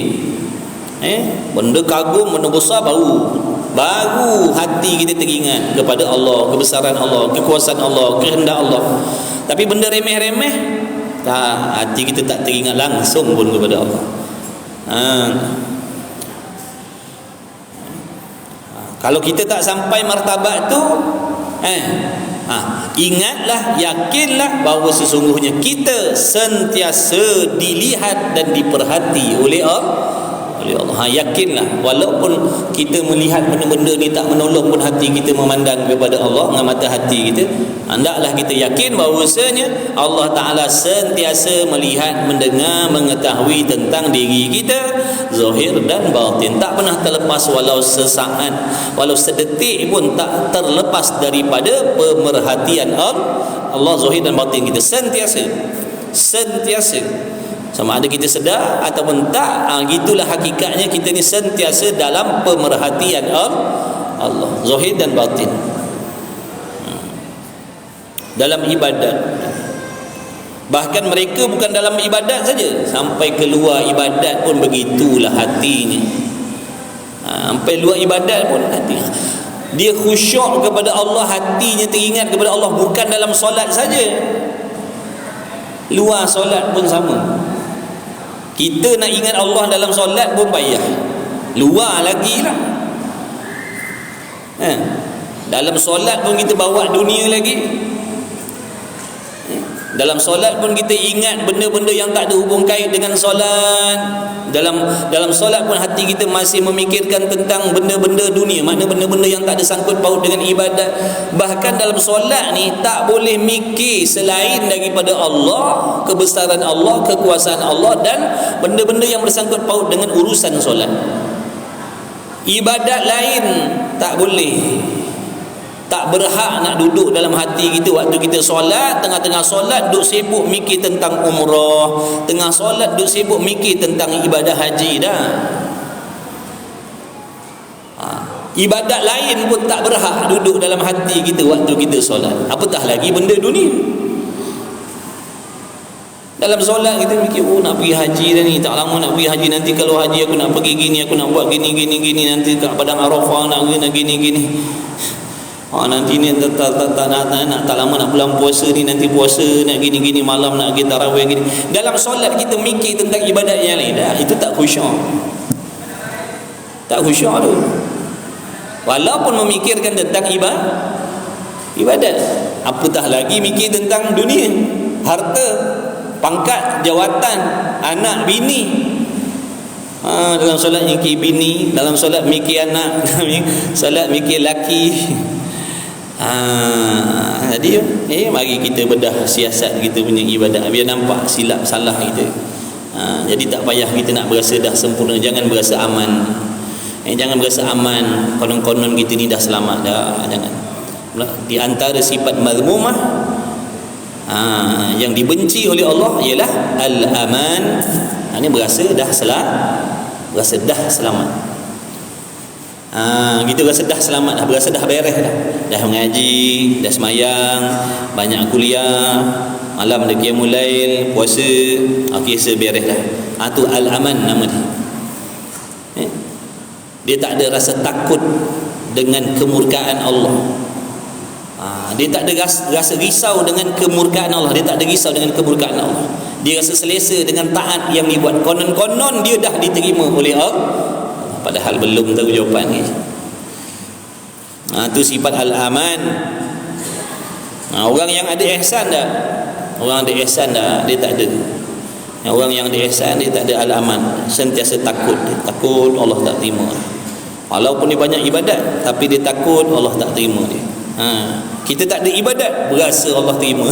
Benda kagum, benda besar baru hati kita teringat kepada Allah, kebesaran Allah, kekuasaan Allah, kehendak Allah. Tapi benda remeh-remeh, hati kita tak teringat langsung pun kepada Allah. Kalau kita tak sampai martabat tu, ingatlah, yakinlah bahawa sesungguhnya kita sentiasa dilihat dan diperhati oleh Allah. Yakinlah, walaupun kita melihat benda-benda ni tak menolong pun hati kita memandang kepada Allah dengan mata hati kita, hendaklah kita yakin bahawasanya Allah Ta'ala sentiasa melihat, mendengar, mengetahui tentang diri kita, zahir dan batin. Tak pernah terlepas, walau sesaat, walau sedetik pun tak terlepas daripada pemerhatian Allah zahir dan batin kita. Sentiasa sama ada kita sedar ataupun tak, gitulah hakikatnya kita ni sentiasa dalam pemerhatian Allah zahir dan batin. Dalam ibadat, bahkan mereka bukan dalam ibadat saja, sampai keluar ibadat pun begitulah hatinya. Sampai luar ibadat pun hati dia khusyuk kepada Allah, hatinya teringat kepada Allah, bukan dalam solat saja, luar solat pun sama. Kita nak ingat Allah dalam solat pun payah, luar lagi lah. Dalam solat pun kita bawa dunia lagi. Dalam solat pun kita ingat benda-benda yang tak ada hubung kait dengan solat. Dalam solat pun hati kita masih memikirkan tentang benda-benda dunia, makna benda-benda yang tak ada sangkut paut dengan ibadat. Bahkan dalam solat ni tak boleh mikir selain daripada Allah, kebesaran Allah, kekuasaan Allah, dan benda-benda yang bersangkut paut dengan urusan solat. Ibadat lain tak boleh, tak berhak nak duduk dalam hati kita waktu kita solat. Tengah-tengah solat duduk sibuk mikir tentang umrah, tengah solat duduk sibuk mikir tentang ibadah haji dah. Ibadat lain pun tak berhak duduk dalam hati kita waktu kita solat, apatah lagi benda dunia. Dalam solat kita mikir, nak pergi haji dah ni, tak lama nak pergi haji, nanti kalau haji aku nak pergi gini, aku nak buat gini, nanti kat padang Arafah nak gini. Nanti ni tak lama nak bulan puasa ni, nanti puasa nak gini, malam nak pergi tarawih gini. Dalam solat kita mikir tentang ibadat yang lain dah, itu tak khusyuk. Tak khusyuk tu. Walaupun memikirkan tentang ibadat, apatah lagi mikir tentang dunia, harta, pangkat, jawatan, anak, bini. Dalam solat mikir bini, dalam solat mikir anak, solat mikir laki. Jadi mari kita bedah siasat kita punya ibadat biar nampak silap salah kita. Jadi tak payah kita nak berasa dah sempurna. Jangan berasa aman. Jangan berasa aman, konon-konon kita ni dah selamat dah. Jangan. Di antara sifat mazmumah yang dibenci oleh Allah ialah al-aman. Ini berasa dah selamat. Kita berasa dah selamat dah, berasa dah beres dah mengaji, dah semayang, banyak kuliah, malam dah qiyamul lail, puasa, okey, seberes dah. Tu al-aman nama dia. Dia tak ada rasa takut dengan kemurkaan Allah. Dia tak ada rasa risau dengan kemurkaan Allah. Dia tak ada risau dengan kemurkaan Allah. Dia rasa selesa dengan taat yang dibuat. Konon-konon dia dah diterima oleh Allah, padahal belum tahu jawapan ni. Itu sifat al-aman. Orang yang ada ihsan dah, orang ada ihsan dah, dia tak ada. Orang yang ada ihsan, dia tak ada al-aman, sentiasa takut. Dia takut Allah tak terima. Walaupun dia banyak ibadat, tapi dia takut Allah tak terima dia. Kita tak ada ibadat, berasa Allah terima.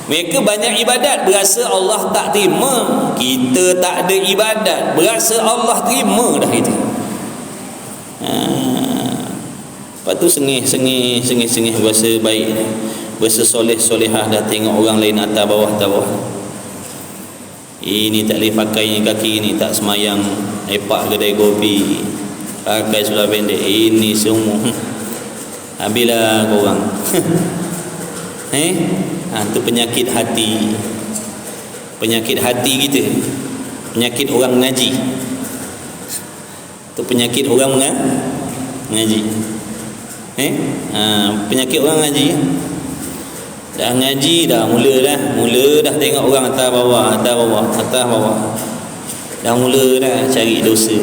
Mereka banyak ibadat, berasa Allah tak terima. Kita tak ada ibadat, berasa Allah terima dah itu. Lepas tu sengih berasa baik, berasa soleh-solehah, dah tengok orang lain atas bawah. Ini tak boleh pakai kaki ni, tak semayang, lepak kedai kopi, pakai seluar pendek, ini semua habislah korang. Itu penyakit hati kita. penyakit orang ngaji. Itu penyakit orang ngaji. Penyakit orang ngaji. Dah ngaji dah, mula dah tengok orang atas bawah. Dah mula dah cari dosa.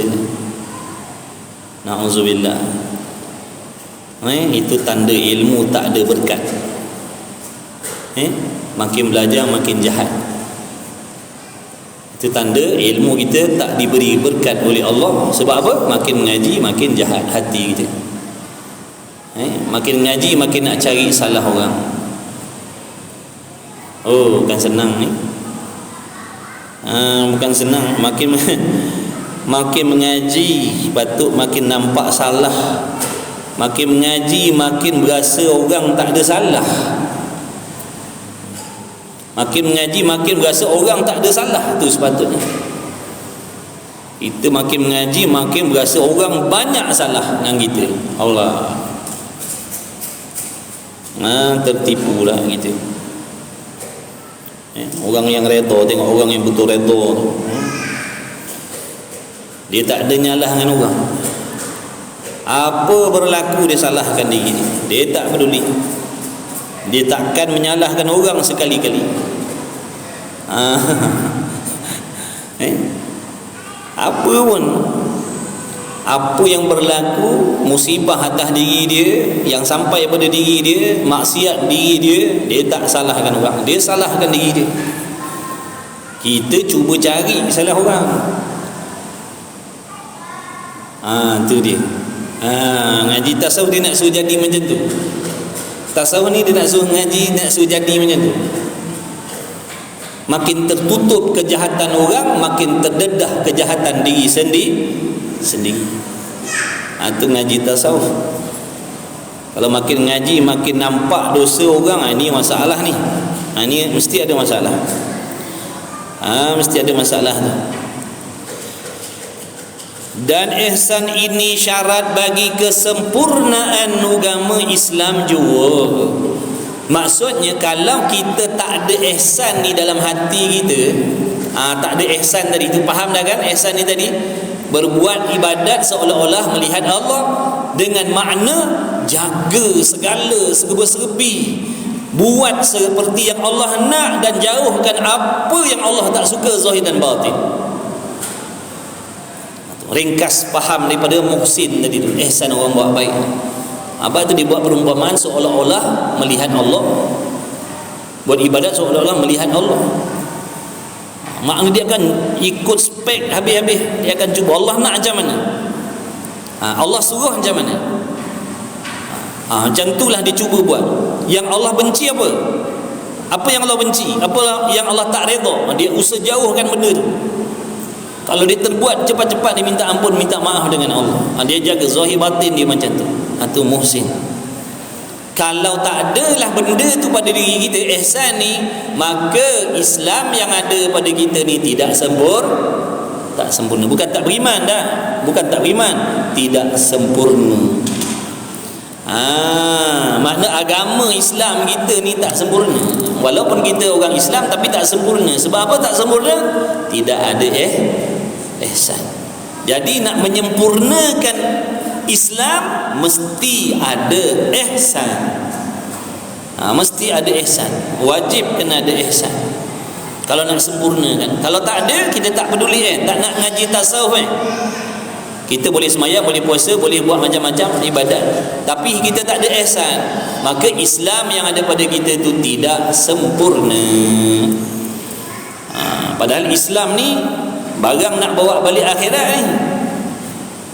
Na'udzubillah. Itu tanda ilmu tak ada berkat. Makin belajar makin jahat. Itu tanda ilmu kita tak diberi berkat oleh Allah. Sebab apa? Makin mengaji makin jahat hati kita. Makin mengaji makin nak cari salah orang. Bukan senang ni. Bukan senang. Makin mengaji patut makin nampak salah. Makin mengaji makin berasa orang tak ada salah. Makin mengaji makin berasa orang tak ada salah. Itu sepatutnya. Kita makin mengaji makin berasa orang banyak salah dengan kita. Allah. Tertipulah kita. Orang yang redha, tengok orang yang betul redha tu, dia tak ada nyalah dengan orang. Apa berlaku dia salahkan diri dia tak peduli. Dia takkan menyalahkan orang sekali-kali. Apa pun, apa yang berlaku, musibah atas diri dia, yang sampai pada diri dia, maksiat diri dia, dia tak salahkan orang, dia salahkan diri dia. Kita cuba cari salah orang. Tu dia. Ngaji tasawuf dia nak suruh jadi macam tu. Tasawuf ni dia nak suruh ngaji, nak suruh jadi macam tu. Makin tertutup kejahatan orang, makin terdedah kejahatan diri sendiri. Itu ngaji tasawuf. Kalau makin ngaji makin nampak dosa orang, ini masalah ni. Ini mesti ada masalah. Mesti ada masalah tu. Dan ihsan ini syarat bagi kesempurnaan agama Islam juga. Maksudnya kalau kita tak ada ihsan ni dalam hati kita, tak ada ihsan tadi tu, faham dah kan? Ihsan ni tadi berbuat ibadat seolah-olah melihat Allah, dengan makna jaga segala serba-serbi, buat seperti yang Allah nak dan jauhkan apa yang Allah tak suka, zahir dan batin. Ringkas faham daripada muhsin tadi tu, ihsan orang buat baik. Apa itu dibuat perumpamaan seolah-olah melihat Allah, buat ibadat seolah-olah melihat Allah. Makna dia akan ikut spek habis-habis. Dia akan cuba Allah nak macam mana, Allah suruh macam mana, macam itulah dia cuba buat. Yang Allah benci apa? Apa yang Allah benci, apa yang Allah tak redha, dia usaha jauhkan benda tu. Kalau dia terbuat, cepat-cepat dia minta ampun, minta maaf dengan Allah. Dia jaga zahir batin dia macam tu. Itu muhsin. Kalau tak adalah benda tu pada diri kita, ihsan ni, maka Islam yang ada pada kita ni tidak tak sempurna. Bukan tak beriman dah. Bukan tak beriman, tidak sempurna. Makna agama Islam kita ni tak sempurna. Walaupun kita orang Islam tapi tak sempurna. Sebab apa tak sempurna? Tidak ada ihsan. Jadi nak menyempurnakan Islam mesti ada ihsan. Mesti ada ihsan. Wajib kena ada ihsan kalau nak sempurnakan. Kalau tak ada, kita tak peduli tak nak ngaji tasawuf Kita boleh sembahyang, boleh puasa, boleh buat macam-macam ibadat, tapi kita tak ada ihsan, maka Islam yang ada pada kita itu tidak sempurna. Padahal Islam ni barang nak bawa balik akhirat ni.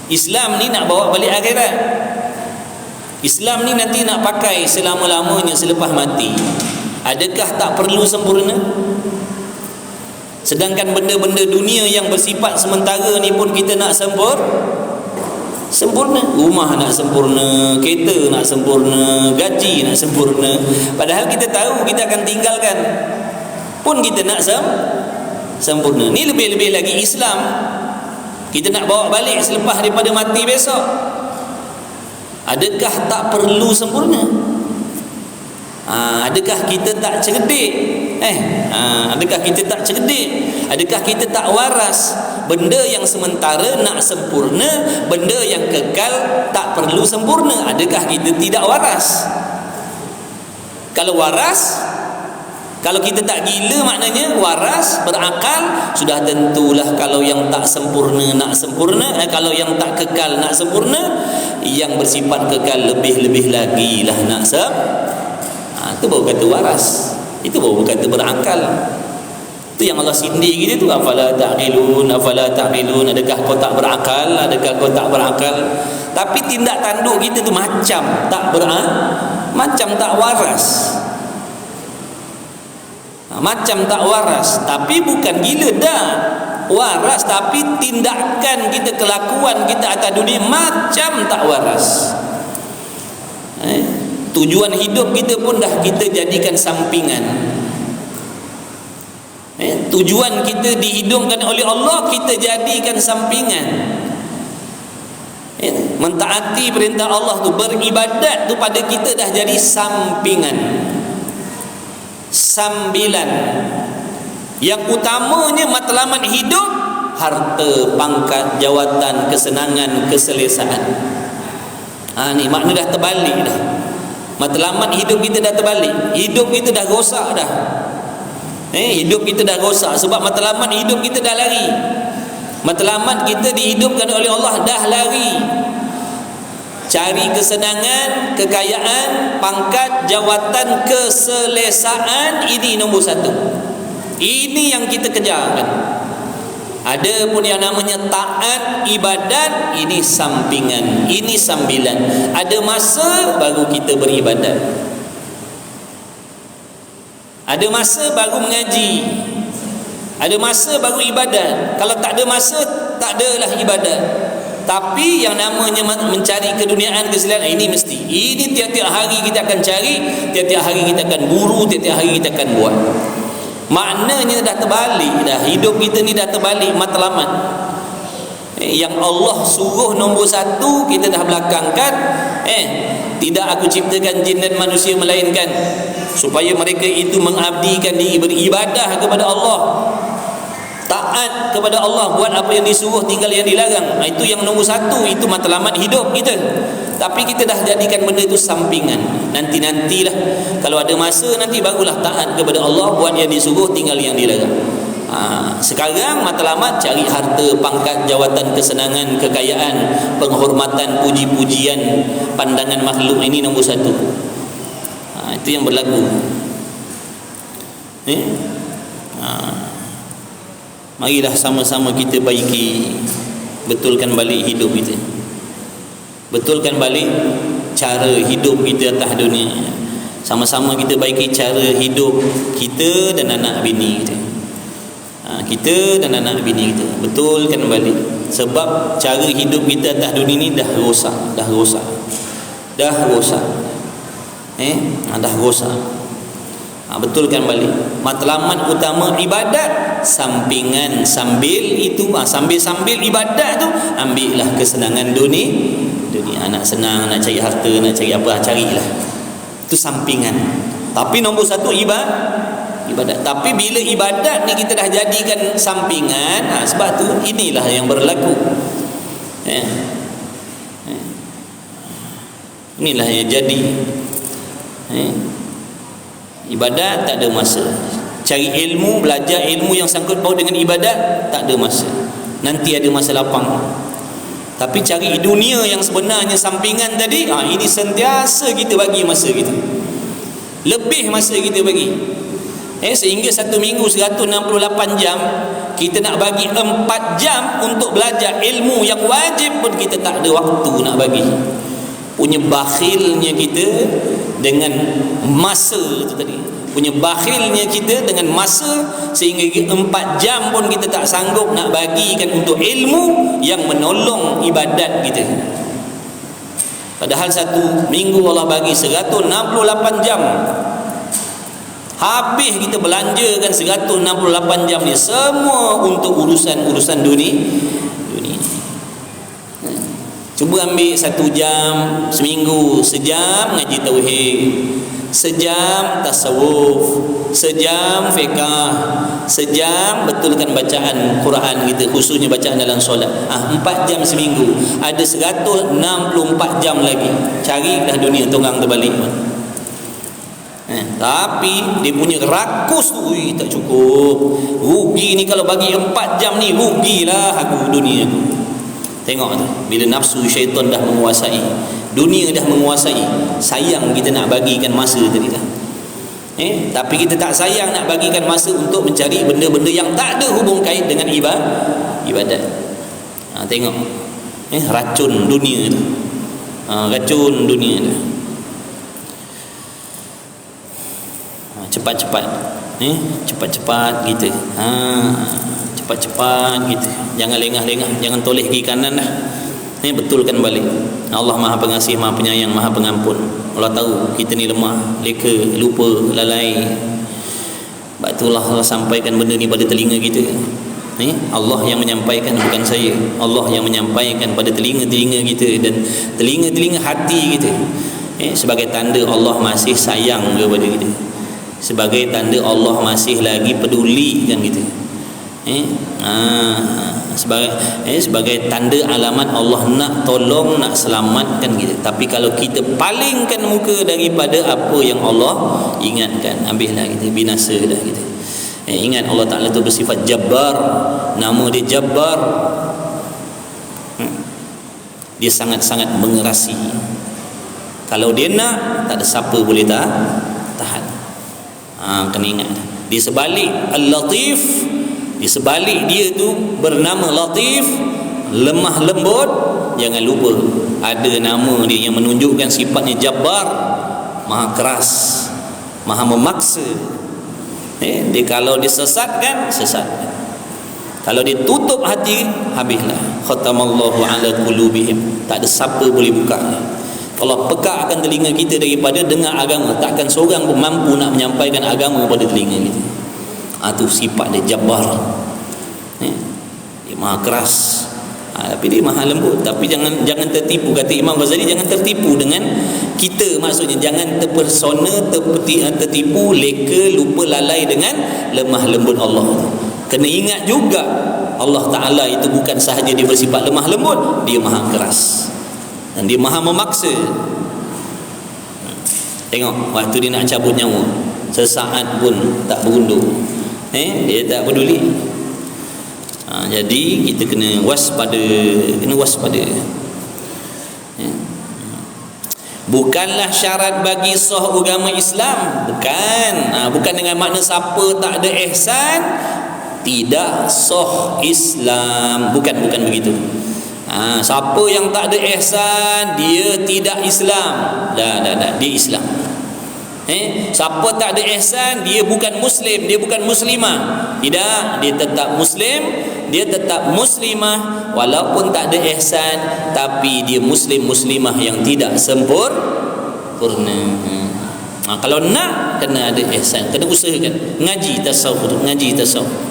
Islam ni nak bawa balik akhirat. Islam ni nanti nak pakai selama-lamanya selepas mati. Adakah tak perlu sempurna? Sedangkan benda-benda dunia yang bersifat sementara ni pun kita nak sempurna. Rumah nak sempurna, kereta nak sempurna, gaji nak sempurna. Padahal kita tahu kita akan tinggalkan, pun kita nak sempurna. Ni lebih-lebih lagi Islam kita nak bawa balik selepas daripada mati besok. Adakah tak perlu sempurna? Adakah kita tak cerdik Adakah kita tak cerdik? Adakah kita tak waras? Benda yang sementara nak sempurna, benda yang kekal tak perlu sempurna. Adakah kita tidak waras? Kalau waras, kalau kita tak gila, maknanya waras, berakal, sudah tentulah kalau yang tak sempurna nak sempurna, kalau yang tak kekal nak sempurna, yang bersifat kekal lebih-lebih lagi lah nak itu baru kata waras, itu baru kata berakal. Itu yang Allah sindir kita tu, afala ta'qilun, afala ta'qilun, adakah kau tak berakal, adakah kau tak berakal. Tapi tindak tanduk kita tu macam tak berakal, macam tak waras, macam tak waras. Tapi bukan gila dah, waras, tapi tindakan kita, kelakuan kita atas dunia macam tak waras. Tujuan hidup kita pun dah kita jadikan sampingan. Tujuan kita dihidupkan oleh Allah, kita jadikan sampingan. Mentaati perintah Allah tu, beribadat tu pada kita dah jadi sampingan, sambilan. Yang utamanya matlamat hidup, harta, pangkat, jawatan, kesenangan, keselesaan. Ni makna dah terbalik dah. Matlamat hidup kita dah terbalik. Hidup kita dah rosak dah. Hidup kita dah rosak sebab matlamat hidup kita dah lari. Matlamat kita dihidupkan oleh Allah dah lari. Cari kesenangan, kekayaan, pangkat, jawatan, keselesaan, ini nombor satu. Ini yang kita kejarkan. Ada pun yang namanya taat, ibadat, ini sampingan, ini sambilan. Ada masa baru kita beribadat, ada masa baru mengaji, ada masa baru ibadat. Kalau tak ada masa, tak adalah ibadat. Tapi yang namanya mencari keduniaan, keselesaan, ini mesti. Ini tiap-tiap hari kita akan cari, tiap-tiap hari kita akan buru, tiap-tiap hari kita akan buat. Maknanya dah terbalik dah. Hidup kita ni dah terbalik matlamat. Yang Allah suruh nombor satu, kita dah belakangkan. Tidak aku ciptakan jin dan manusia melainkan supaya mereka itu mengabdikan diri, beribadah kepada Allah, taat kepada Allah, buat apa yang disuruh, tinggal yang dilarang. Itu yang nombor satu, itu matlamat hidup kita. Tapi kita dah jadikan benda itu sampingan. Nanti-nantilah, kalau ada masa nanti barulah taat kepada Allah, buat yang disuruh, tinggal yang dilarang. Sekarang matlamat cari harta, pangkat, jawatan, kesenangan, kekayaan, penghormatan, puji-pujian, pandangan makhluk, ini nombor satu. Itu yang berlaku. Marilah sama-sama kita baiki, betulkan balik hidup kita, betulkan balik cara hidup kita atas dunia. Sama-sama kita baiki cara hidup kita dan anak bini kita. Kita dan anak bini kita betulkan balik. Sebab cara hidup kita atas dunia ni dah rosak. Dah rosak. Betulkan balik. Matlamat utama ibadat, sampingan sambil itu, sambil ibadat tu, ambillah kesenangan dunia. Nak senang, nak cari harta, nak cari apa, carilah. Itu sampingan. Tapi nombor satu ibadat. Tapi bila ibadat ni kita dah jadikan sampingan, sebab tu inilah yang berlaku. Inilah yang jadi. Ibadat tak ada masa. Cari ilmu, belajar ilmu yang sangkut paut dengan ibadat, tak ada masa. Nanti ada masa lapang. Tapi cari dunia yang sebenarnya sampingan tadi, ini sentiasa kita bagi masa kita. Lebih masa kita bagi. Sehingga satu minggu 168 jam, kita nak bagi 4 jam untuk belajar ilmu yang wajib pun kita tak ada waktu nak bagi. Punya bakhilnya kita dengan masa itu tadi. Punya bakhilnya kita dengan masa, sehingga 4 jam pun kita tak sanggup nak bagikan untuk ilmu yang menolong ibadat kita. Padahal satu minggu Allah bagi 168 jam. Habis kita belanjakan 168 jam ni semua untuk urusan dunia. Cuba ambil 1 jam seminggu, sejam ngaji tauhid, sejam tasawuf, sejam fiqh, sejam betulkan bacaan Quran kita, khususnya bacaan dalam solat. 4 jam seminggu, ada 164 jam lagi. Cari dah dunia tonggang terbalik. Tapi dia punya rakus tu tak cukup. Rugi ni kalau bagi 4 jam ni, rugilah aku dunia tu. Tengok tu, bila nafsu syaitan dah menguasai, dunia dah menguasai, sayang kita nak bagikan masa tadi dah. Tapi kita tak sayang nak bagikan masa untuk mencari benda-benda yang tak ada hubung kait dengan ibadat. Tengok racun dunia tu. Racun dunia tu. Cepat-cepat cepat-cepat gitu. Cepat-cepat gitu. Jangan lengah-lengah, jangan toleh kiri kanan dah. Betulkan balik. Allah Maha Pengasih, Maha Penyayang, Maha Pengampun. Allah tahu kita ni lemah, leka, lupa, lalai. Sebab itulah Allah sampaikan benda ni pada telinga kita. Allah yang menyampaikan, bukan saya. Allah yang menyampaikan pada telinga-telinga kita dan telinga-telinga hati kita. Sebagai tanda Allah masih sayang kepada kita, sebagai tanda Allah masih lagi peduli kan kita. Sebagai tanda alamat Allah nak tolong, nak selamatkan kita. Tapi kalau kita palingkan muka daripada apa yang Allah ingatkan, habislah kita, binasa dah kita. Ingat Allah Ta'ala tu bersifat Jabbar. Nama dia Jabbar. Dia sangat-sangat mengerasi. Kalau dia nak, tak ada siapa boleh tahan. Kena ingat. Di sebalik Al-Latif, di sebalik dia tu bernama Latif, lemah lembut, jangan lupa ada nama dia yang menunjukkan sifatnya Jabbar, maha keras, maha memaksa. Dia kalau disesatkan, sesatkan. Kalau dia tutup hati, habislah. Khatamallahu ala qulubihim. Tak ada siapa boleh buka. Allah pekakkan telinga kita daripada dengar agama. Takkan seorang pun mampu nak menyampaikan agama pada telinga kita. Itu sifat dia Jabbar. Dia maha keras, tapi dia maha lembut. Tapi jangan tertipu. Kata Imam Ghazali, jangan tertipu dengan kita. Maksudnya jangan terpersona, tertipu, leka, lupa, lalai dengan lemah lembut Allah. Kena ingat juga Allah Ta'ala itu bukan sahaja dia bersifat lemah lembut, dia maha keras dan dia maha memaksa. Tengok waktu dia nak cabut nyawa, sesaat pun tak berundur. Dia tak peduli. Jadi kita kena waspada. Bukanlah syarat bagi sah agama Islam, bukan dengan makna siapa tak ada ihsan tidak sah Islam, bukan begitu. Siapa yang tak ada ihsan dia tidak Islam. Dah, dia Islam. Siapa tak ada ihsan dia bukan Muslim, dia bukan Muslimah. Tidak, dia tetap Muslim, dia tetap Muslimah walaupun tak ada ihsan, tapi dia Muslim Muslimah yang tidak sempurna. Kalau nak kena ada ihsan, kena usahakan ngaji tasawuf.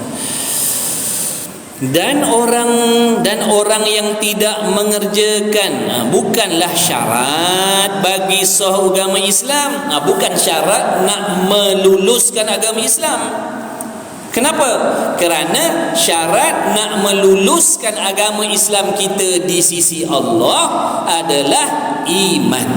Dan orang yang tidak mengerjakan bukanlah syarat bagi sah agama Islam, bukan syarat nak meluluskan agama Islam. Kenapa? Kerana syarat nak meluluskan agama Islam kita di sisi Allah adalah iman.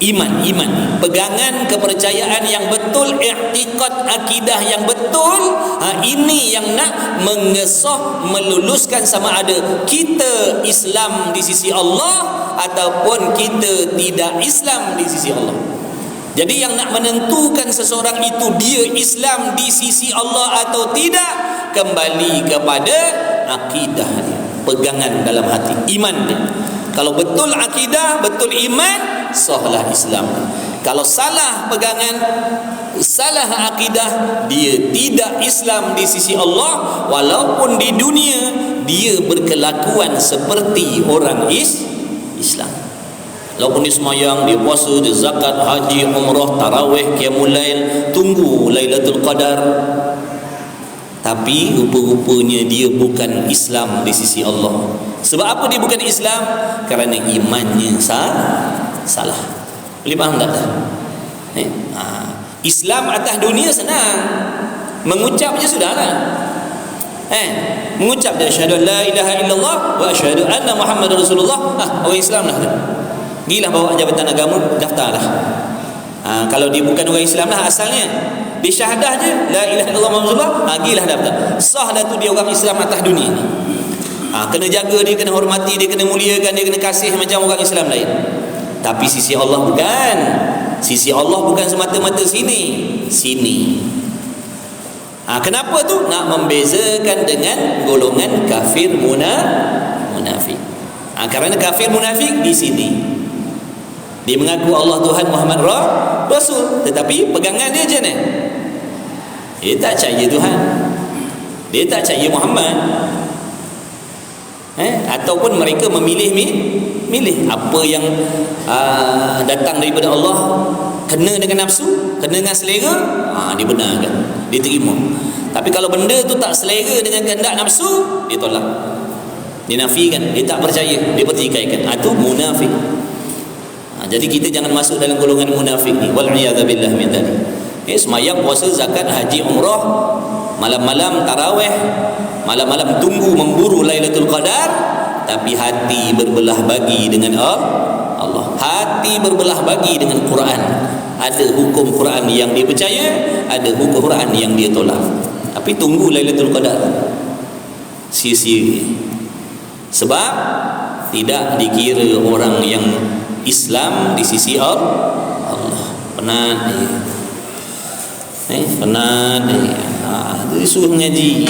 Iman, pegangan kepercayaan yang betul, i'tiqad akidah yang betul. Ini yang nak mengesah, meluluskan sama ada kita Islam di sisi Allah ataupun kita tidak Islam di sisi Allah. Jadi yang nak menentukan seseorang itu dia Islam di sisi Allah atau tidak, kembali kepada akidah dia, pegangan dalam hati, iman dia. Kalau betul akidah, betul iman, sahlah Islam. Kalau salah pegangan, salah akidah, dia tidak Islam di sisi Allah, walaupun di dunia dia berkelakuan seperti orang Islam. Walaupun dia semayang, dia puasa, dia zakat, haji, umrah, tarawih, qiyamul lail, tunggu Lailatul Qadar. Tapi rupa-rupanya dia bukan Islam di sisi Allah. Sebab apa dia bukan Islam? Kerana imannya salah. Boleh faham tak? Islam atas dunia senang, mengucap je sudahlah. Mengucap dia asyhadu la ilaha illallah wa asyhadu anna Muhammadar Rasulullah. Orang Islam lah. Gilah bawa jabatan agama, daftarlah. Kalau dia bukan orang Islam lah asalnya, dia syahadah je la ilaha illallah Muhammadur Rasulullah, gilah daftar. Sah dah tu dia orang Islam atas dunia ni. Kena jaga dia, kena hormati dia, kena muliakan dia, kena kasih macam orang Islam lain. Tapi sisi Allah bukan. Sisi Allah bukan semata-mata sini. Kenapa tu? Nak membezakan dengan golongan kafir munafik. Kerana kafir munafik di sini dia mengaku Allah Tuhan, Muhammad Rasul, tetapi pegangan dia macam mana? Dia tak percaya Tuhan, dia tak percaya Muhammad. Ataupun mereka memilih apa yang datang daripada Allah, kena dengan nafsu, kena dengan selera, dia benarkan, dia terima. Tapi kalau benda tu tak selera dengan kehendak nafsu, dia tolak, dia nafikan, dia tak percaya, dia pertikaikan. Itu munafik. Jadi kita jangan masuk dalam golongan munafik ni. Wal'iyadzubillah min dzalik. Semayang, puasa, zakat, haji, umrah, malam-malam tarawih, malam-malam tunggu memburu Lailatul Qadar, tapi hati berbelah bagi dengan Allah. Hati berbelah bagi dengan Quran. Ada hukum Quran yang dia percaya, ada hukum Quran yang dia tolak. Tapi tunggu Lailatul Qadar, sia-sia. Sebab tidak dikira orang yang Islam di sisi Allah. Penat dia. Penat dia. Dia suruh ngaji.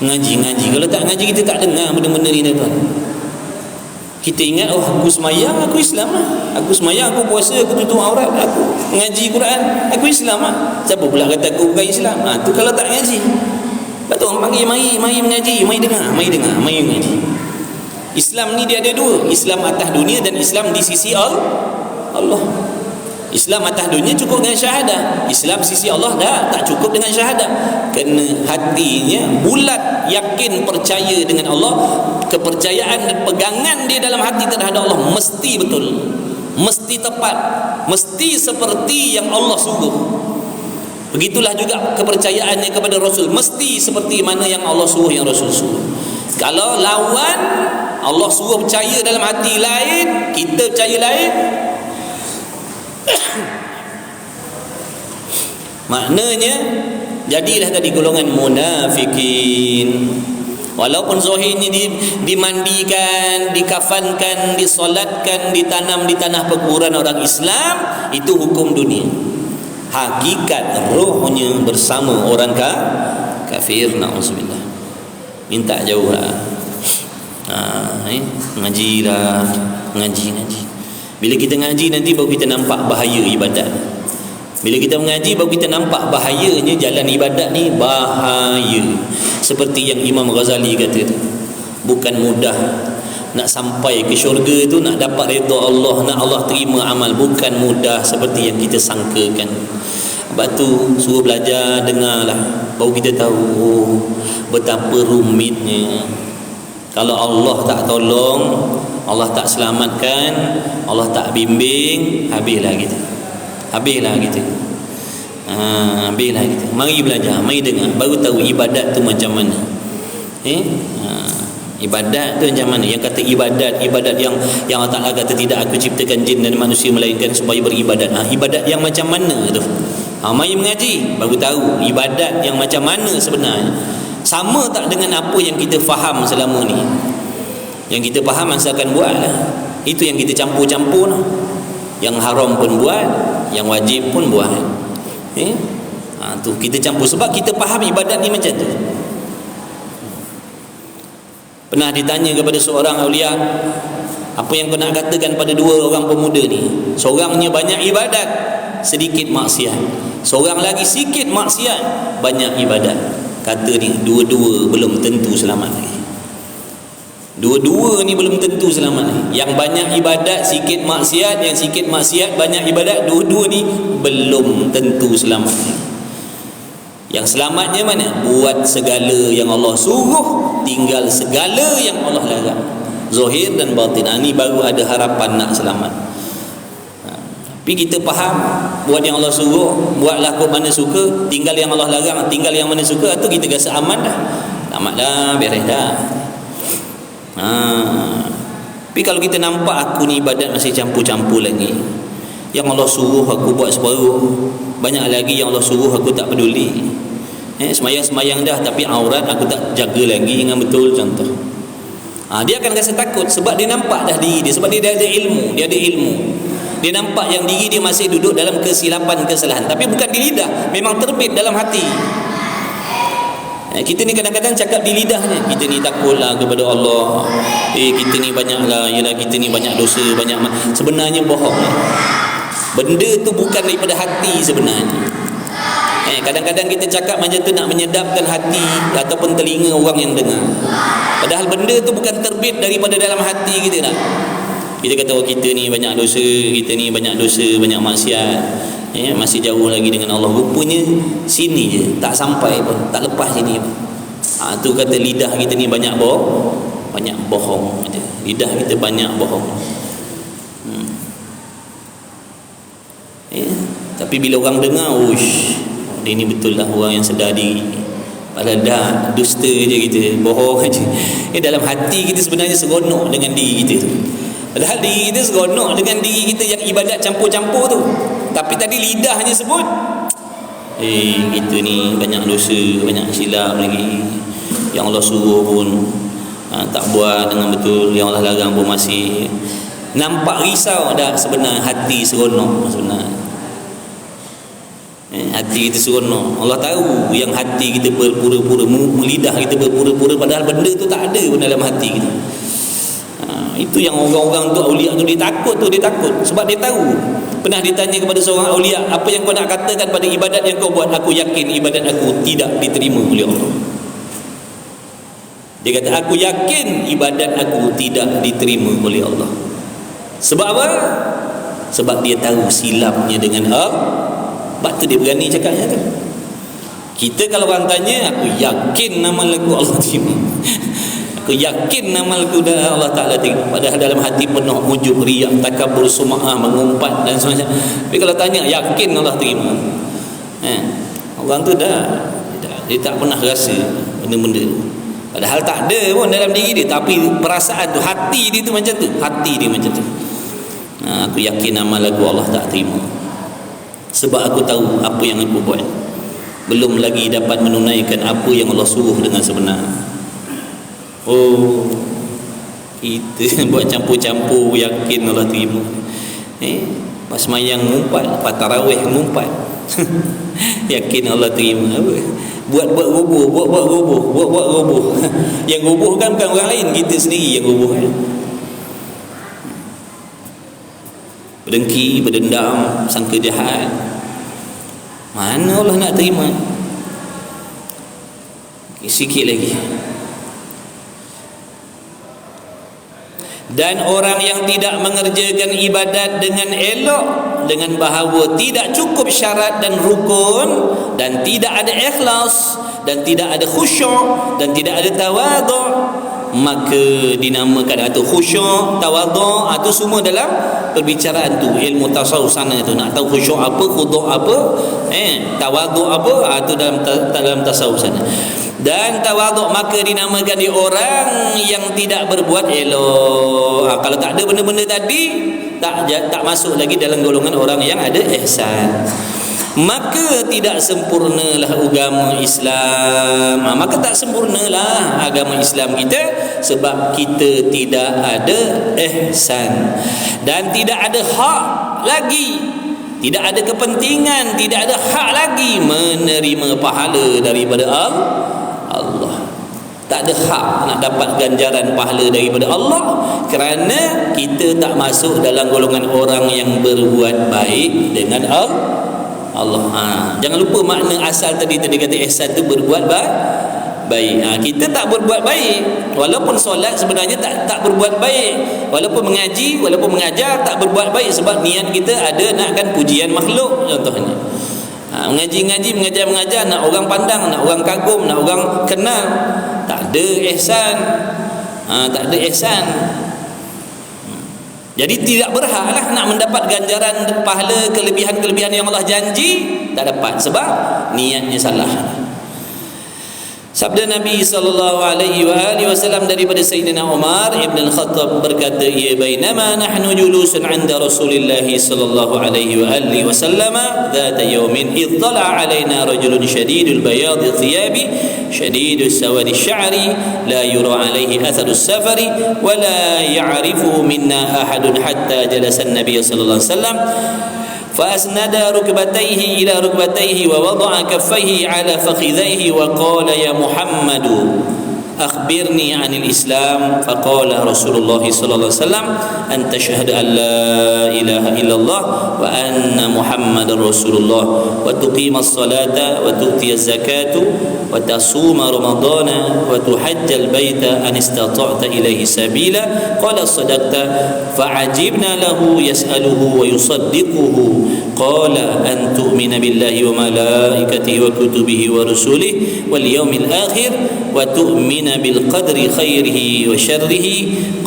Kalau tak ngaji, kita tak dengar benda-benda ni, tuan. Kita ingat, aku semayang, aku Islam lah. Aku semayang, aku puasa, aku tutup aurat, aku ngaji Quran, aku Islam lah. Siapa pula kata aku bukan Islam? Tu kalau tak ngaji. Lepas tu orang panggil, mari mengaji, mari dengar, mari mengaji. Islam ni dia ada dua, Islam atas dunia dan Islam di sisi Allah. Islam atas dunia cukup dengan syahadah, Islam sisi Allah tak cukup dengan syahadah. Kena hatinya bulat, yakin, percaya dengan Allah. Kepercayaan dan pegangan dia dalam hati terhadap Allah mesti betul, mesti tepat, mesti seperti yang Allah suruh. Begitulah juga kepercayaannya kepada Rasul, mesti seperti mana yang Allah suruh, yang Rasul suruh. Kalau lawan, Allah suruh percaya dalam hati lain, kita percaya lain, maknanya jadilah tadi golongan munafikin. Walaupun zahirnya dimandikan, dikafankan, disolatkan, ditanam di tanah perkuburan orang Islam, itu hukum dunia. Hakikat rohnya bersama orang kafir. Na'udzubillah. Minta jauh lah. Ngajilah, ngaji. Bila kita ngaji nanti baru kita nampak bahaya ibadat. Bila kita mengaji baru kita nampak bahayanya jalan ibadat ni, bahaya. Seperti yang Imam Ghazali kata tu, bukan mudah nak sampai ke syurga tu, nak dapat redha Allah, nak Allah terima amal, bukan mudah seperti yang kita sangkakan. Sebab tu suruh belajar, dengarlah, baru kita tahu betapa rumitnya. Kalau Allah tak tolong, Allah tak selamatkan, Allah tak bimbing, habislah kita. Habislah kita. Mari belajar, mari dengar, baru tahu ibadat tu macam mana. Ibadat tu macam mana? Yang kata ibadat yang Allah Ta'ala kata tidak aku ciptakan jin dan manusia melainkan supaya beribadat. Ibadat yang macam mana tu? Mari mengaji, baru tahu ibadat yang macam mana sebenarnya. Sama tak dengan apa yang kita faham selama ni? Yang kita faham asalkan buat lah. Itu yang kita campur-campur lah. Yang haram pun buat, yang wajib pun buat. Tu kita campur sebab kita faham ibadat ni macam tu. Pernah ditanya kepada seorang aulia, apa yang kau nak katakan pada dua orang pemuda ni? Seorangnya banyak ibadat, sedikit maksiat. Seorang lagi sikit maksiat, banyak ibadat. Kata ni, dua-dua belum tentu selamat lagi. Dua-dua ni belum tentu selamat lagi. Yang banyak ibadat, sikit maksiat, yang sikit maksiat, banyak ibadat, dua-dua ni belum tentu selamat lagi. Yang selamatnya mana? Buat segala yang Allah suruh, tinggal segala yang Allah larang, zahir dan batin. Ini baru ada harapan nak selamat. Tapi kita faham, buat yang Allah suruh, buat lakukan mana suka, tinggal yang Allah larang, tinggal yang mana suka, tu kita rasa aman dah. Selamat dah, beres dah. Tapi kalau kita nampak aku ni ibadat masih campur-campur lagi, yang Allah suruh aku buat separuh, banyak lagi yang Allah suruh aku tak peduli. Semayang-semayang dah tapi aurat aku tak jaga lagi dengan betul, contoh. Dia akan rasa takut sebab dia nampak dah diri dia, sebab dia ada ilmu, dia nampak yang diri dia masih duduk dalam kesilapan, kesalahan, tapi bukan di lidah, memang terbit dalam hati. Kita ni kadang-kadang cakap di lidah je, kita ni takutlah kepada Allah, kita ni banyaklah, yalah kita ni banyak dosa, banyak sebenarnya bohong. Benda tu bukan daripada hati sebenarnya. Kadang-kadang kita cakap macam tu nak menyedapkan hati ataupun telinga orang yang dengar, padahal benda tu bukan terbit daripada dalam hati kita dah. Kita kata kita ni banyak dosa, kita ni banyak dosa, banyak maksiat, masih jauh lagi dengan Allah. Rupanya sini je, tak sampai pun, tak lepas sini pun. Tu kata lidah kita ni banyak bohong. Lidah kita banyak bohong. Tapi bila orang dengar, dia ni betul lah orang yang sedar diri. Padahal dah dusta je kita, bohong aja. Dalam hati kita sebenarnya seronok dengan diri kita tu. Padahal diri kita seronok dengan diri kita yang ibadat campur-campur tu. Tapi tadi lidahnya sebut, kita ni banyak dosa, banyak silap lagi. Yang Allah suruh pun tak buat dengan betul, yang Allah larang pun masih. Nampak risau dah sebenarnya, hati seronok sebenarnya. Hati kita seronok. Allah tahu yang hati kita berpura-pura, lidah kita berpura-pura, padahal benda tu tak ada pun dalam hati kita. Itu yang orang-orang tu, aulia tu, dia takut sebab dia tahu. Pernah ditanya kepada seorang aulia, apa yang kau nak katakan pada ibadat yang kau buat? Aku yakin ibadat aku tidak diterima oleh Allah. Dia kata, aku yakin ibadat aku tidak diterima oleh Allah. Sebab apa? Sebab dia tahu silapnya dengan Allah. Sebab tu dia berani cakapnya tu. Kita kalau orang tanya, aku yakin amal aku Allah terima, aku yakin amalku dah Allah Ta'ala terima, padahal dalam hati penuh ujub, riak, takabur, sum'ah, mengumpat dan sebagainya. Tapi kalau tanya, yakin Allah terima, orang tu dah dia tak pernah rasa benda-benda tu. Padahal tak ada pun dalam diri dia, tapi perasaan tu, hati dia tu macam tu, aku yakin amal aku Allah tak terima, sebab aku tahu apa yang aku buat belum lagi dapat menunaikan apa yang Allah suruh dengan sebenar. Kita buat campur-campur, yakin Allah terima. Pas semayang ngumpat, pas tarawih ngumpat, yakin Allah terima. Buat roboh. Yang roboh kan bukan orang lain, kita sendiri yang roboh. Berdengki, berdendam, sangka jahat, mana Allah nak terima? Sikit lagi. Dan orang yang tidak mengerjakan ibadat dengan elok, dengan bahawa tidak cukup syarat dan rukun, dan tidak ada ikhlas, dan tidak ada khusyuk, dan tidak ada tawadhu', maka dinamakan atau khusyuk, tawadhu' atau semua dalam perbicaraan tu, ilmu tasawuf sana tu. Nak tahu khusyuk apa, khudu' apa, tawadhu' apa, atau dalam tasawuf sana. Dan tawadhu' maka dinamakan dia orang yang tidak berbuat elok. Kalau tak ada benda-benda tadi, tak masuk lagi dalam golongan orang yang ada ihsan. Maka tidak sempurnalah agama Islam. Maka tak sempurnalah agama Islam kita, sebab kita tidak ada ihsan dan tidak ada hak lagi, tidak ada kepentingan, tidak ada hak lagi menerima pahala daripada Allah. Tak ada hak nak dapat ganjaran pahala daripada Allah, kerana kita tak masuk dalam golongan orang yang berbuat baik dengan Allah. Jangan lupa makna asal tadi kata ihsan tu berbuat baik. Kita tak berbuat baik, walaupun solat sebenarnya tak berbuat baik, walaupun mengaji, walaupun mengajar tak berbuat baik, sebab niat kita ada nakkan pujian makhluk contohnya. Mengajar nak orang pandang, nak orang kagum, nak orang kenal. Tak ada ihsan. Tak ada ihsan. Jadi tidak berhaklah nak mendapat ganjaran, pahala, kelebihan-kelebihan yang Allah janji, tak dapat sebab niatnya salah. Sabda Nabi sallallahu alaihi wasallam daripada Sayyidina Umar ibn al-Khattab berkata, "Ya bainama nahnu julusun 'inda Rasulillah sallallahu alaihi wasallam ذات يوم إذ طلع علينا رجل شديد البياض الثياب شديد السواد الشعر لا يرى عليه أثر السفر ولا يعرفه منا أحد حتى جلس النبي صلى الله عليه وسلم فأسند ركبتيه إلى ركبتيه ووضع كفيه على فخذيه وقال يا محمد أخبرني عن الإسلام فقال رسول الله صلى الله عليه وسلم أن تشهد أن لا إله إلا الله وأن محمد رسول الله وتقيم الصلاة وتؤتي الزكاة وتصوم رمضان وتحج البيت أن استطعت إليه سبيلا قال صدقت فعجبنا له يسأله ويصدقه قال أن تؤمن بالله وملائكته وكتبه ورسله واليوم الآخر وتؤمن بالقدر خيره وشره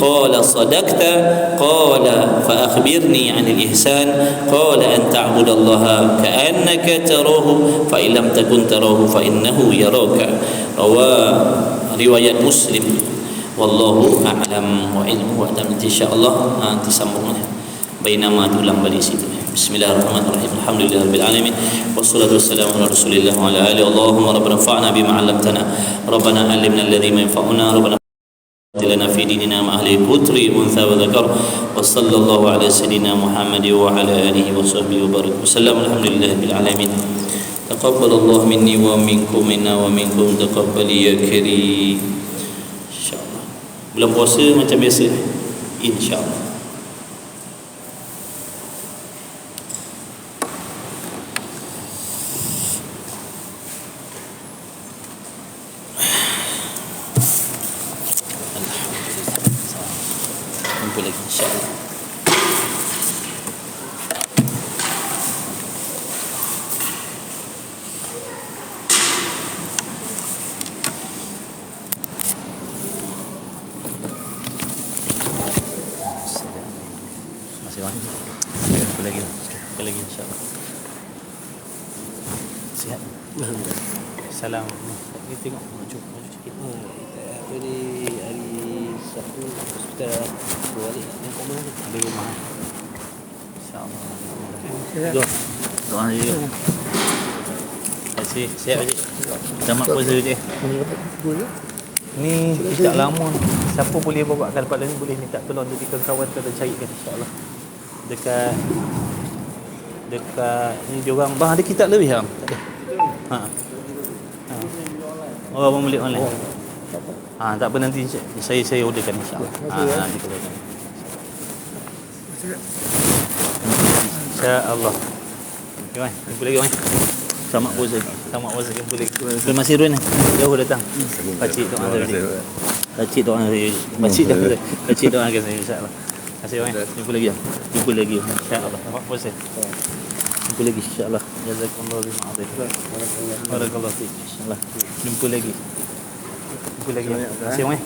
قال صدقت قال فأخبرني عن الإحسان قال أن تعبد الله كأنك تراه فإن لم تكن تراه فإنه يراك رواه riwayat Muslim wallahu a'lam wa ilmu wa ta'lam. Insyaallah nanti sambungnya bainama ulang balik situ. Bismillahirrahmanirrahim. Alhamdulillahirabbil alamin wassalatu wassalamu ala rasulillah wa ala alihi. Allahumma rabbana fa'na bima 'allamtana rabbana 'allimna alladhi yanfa'una rabbana lana fi dinina ma ahli putri untha wa dzakar wa sallallahu ala sayyidina Muhammad wa ala alihi wa sahbihi wa barik wasallam. Alhamdulillahirabbil alamin. Taqabbalallahu minni wa minkum minna wa minkum taqabbal ya karim. Insyaallah bulan puasa macam biasa insyaallah. Salam. Ni tengok maju sikit. Apa ni hari Sabtu hospital balik yang kat mana ada rumah. Insyaallah. Doa je. Terima siap je. Selamat puasa je. Ni tak lama. Siapa boleh bawa kat depan ni boleh minta tolong dari kawan-kawan kita carikan insya-Allah. Dekat ni diorang bang ada kitab lebih tak? Tak ada. Ha. Oh, abang beli online. Tak apa nanti saya orderkan insya-Allah. Nanti kita orderkan. Insya-Allah. Okey, mai. Jumpa lagi, mai. Selamat puasa. Selamat puasa jumpa lagi. Terima kasih Run. Jauh datang. Pakcik doa saya. Pakcik doa saya. Pakcik doa saya insya-Allah. Terima kasih, mai. Jumpa lagi. Jumpa lagi insya-Allah. Selamat puasa. Jumpa lagi insya-Allah. Jazakumullah khairan. Barakallahu fiik. Insya-Allah. Jumpa lagi. Jumpa lagi. Terima kasih, mai.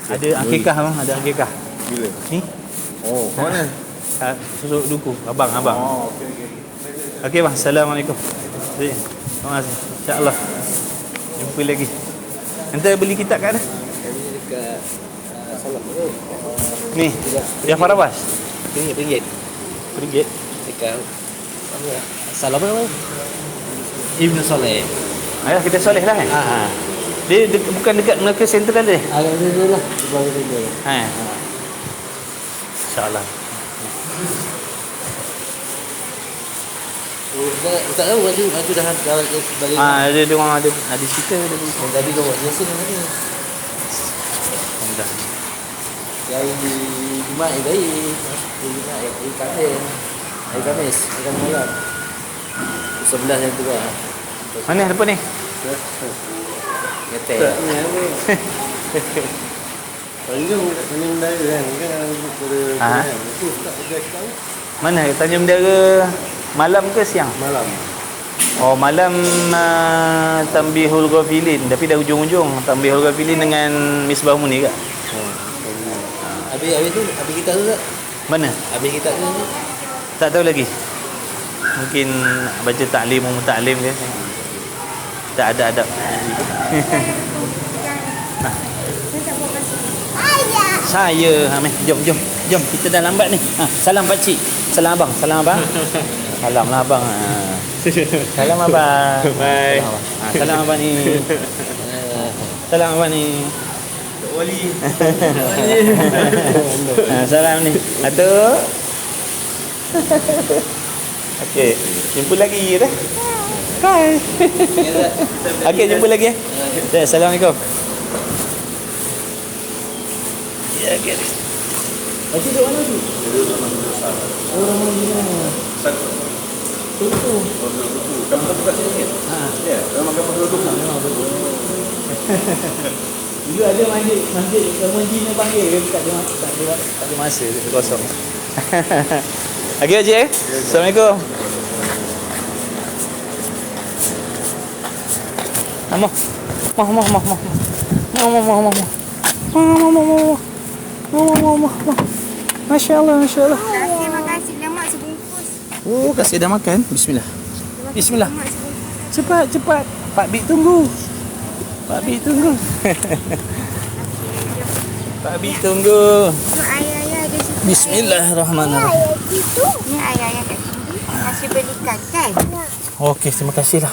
Ada akikah bang, ada akikah. Bila? Ni? Oh, mana? Susuk duku, abang. Oh, okey. Okey bang, assalamualaikum. Terima kasih. Insya-Allah. Jumpa lagi. Nanti beli kitab kat mana? Dekat Salam. Ni. Dia Farabas. Ringgit. Dekat Salam apa? Ibn Saleh. Ayah kita Saleh lah kan? Dia bukan dekat Melaka Central dia? Agak dulu lah. InsyaAllah. Tak tahu aku dah balik. Dia orang ada cerita dia beli. Tadi kau buat biasa ni mana? Dah. Hari Jumaat baik. Hari Khamis akan malam. 11 yang tu lah. Mana depan ni? Ngetek. Tanjung Mendara kan mana Tanjung Mendara malam ke siang? Malam. Oh, malam Tanbihul Ghafilin. Tapi dah ujung-ujung. Tanbihul Ghafilin dengan Misbah Munir kak? Habis kita tu tak? Mana? Habis kita tu Tak tahu lagi. Mungkin baca taklim, taklim ke. Tak ada adab. Saya, jom kita dah lambat ni. Salam pak cik. Salam abang. Salam lah abang. Salam abang. Bye. Salam abang ni. Salam abang ni. Wali. Salam ni. Atuk. Okey, jumpa lagi dah. Bye. Okey, jumpa lagi ya. Assalamualaikum. Ya, okey. Okey, duduk mana tu? Orang mana? Satu. Kamu tak buka sini? Ya, kamu makan pasal tu. Dulu ada masjid Kamu Cina panggil tak ada masa kosong. Okey Encik. Assalamualaikum. Masya-Allah. Terima kasih lemak sebungkus. Oh, kasih dah makan. Bismillah. Cepat. Pak Bik tunggu. Pak Bik tunggu. Tu ayah ada situ. Bismillahirrahmanirrahim. Ni ayah kat sini. Kasih belikan kan? Okey, terima kasihlah.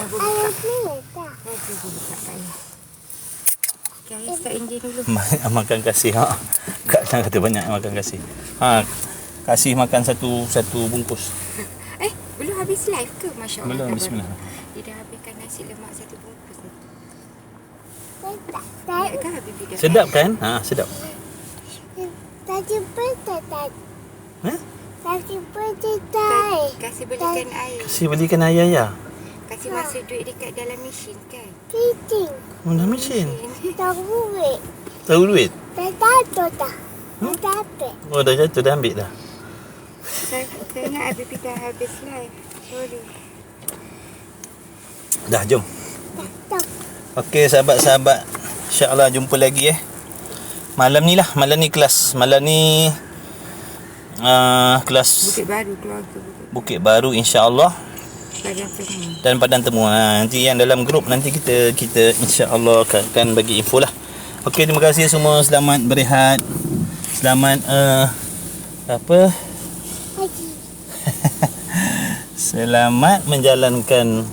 Okay, ayah start enjin dulu. Makan kasih. Kak Tan kata banyak makan kasih. Kasih makan satu bungkus. Belum habis live ke? Masya Allah. Belum, bismillah. Dia dah habiskan nasi lemak satu bungkus ni. Ingat ke habis video? Sedap kan? Sedap. Kasih belikan air. Kasih belikan ayah. Kasih masuk duit dekat dalam mesin kan? Mana mesin? Tahu duit? Oh, dah jatuh, dah ambil dah. Saya ingat habis dah habis live. Sorry. Dah, jom. Okey, sahabat-sahabat. InsyaAllah jumpa lagi Malam ni kelas. Malam ni kelas Bukit Baru keluarga Bukit Baru insya-Allah. Padang Temu. Dan Padang Temu. Nanti yang dalam grup nanti kita insya-Allah akan bagi info lah. Okey, terima kasih semua. Selamat berehat. Selamat selamat menjalankan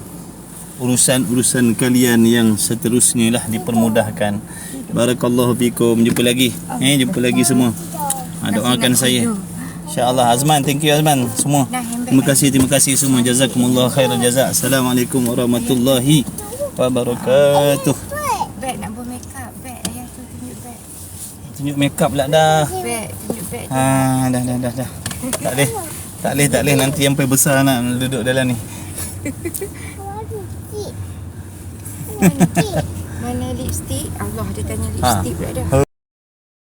urusan kalian yang seterusnya lah, dipermudahkan. Barakallahu fikum. Jumpa lagi. Jumpa lagi semua. Doakan saya. InsyaAllah. Azman, thank you Azman semua. Terima kasih semua. Jazakumullah khairan jazak. Assalamualaikum warahmatullahi wabarakatuh. Beg nak buat make up. Beg ayah tu tunjuk beg. Tunjuk make up pula dah. Beg, tunjuk beg. Dah. Tak boleh nanti sampai besar nak duduk dalam ni. Mana lipstick? Allah, dia tanya lipstick pula dah.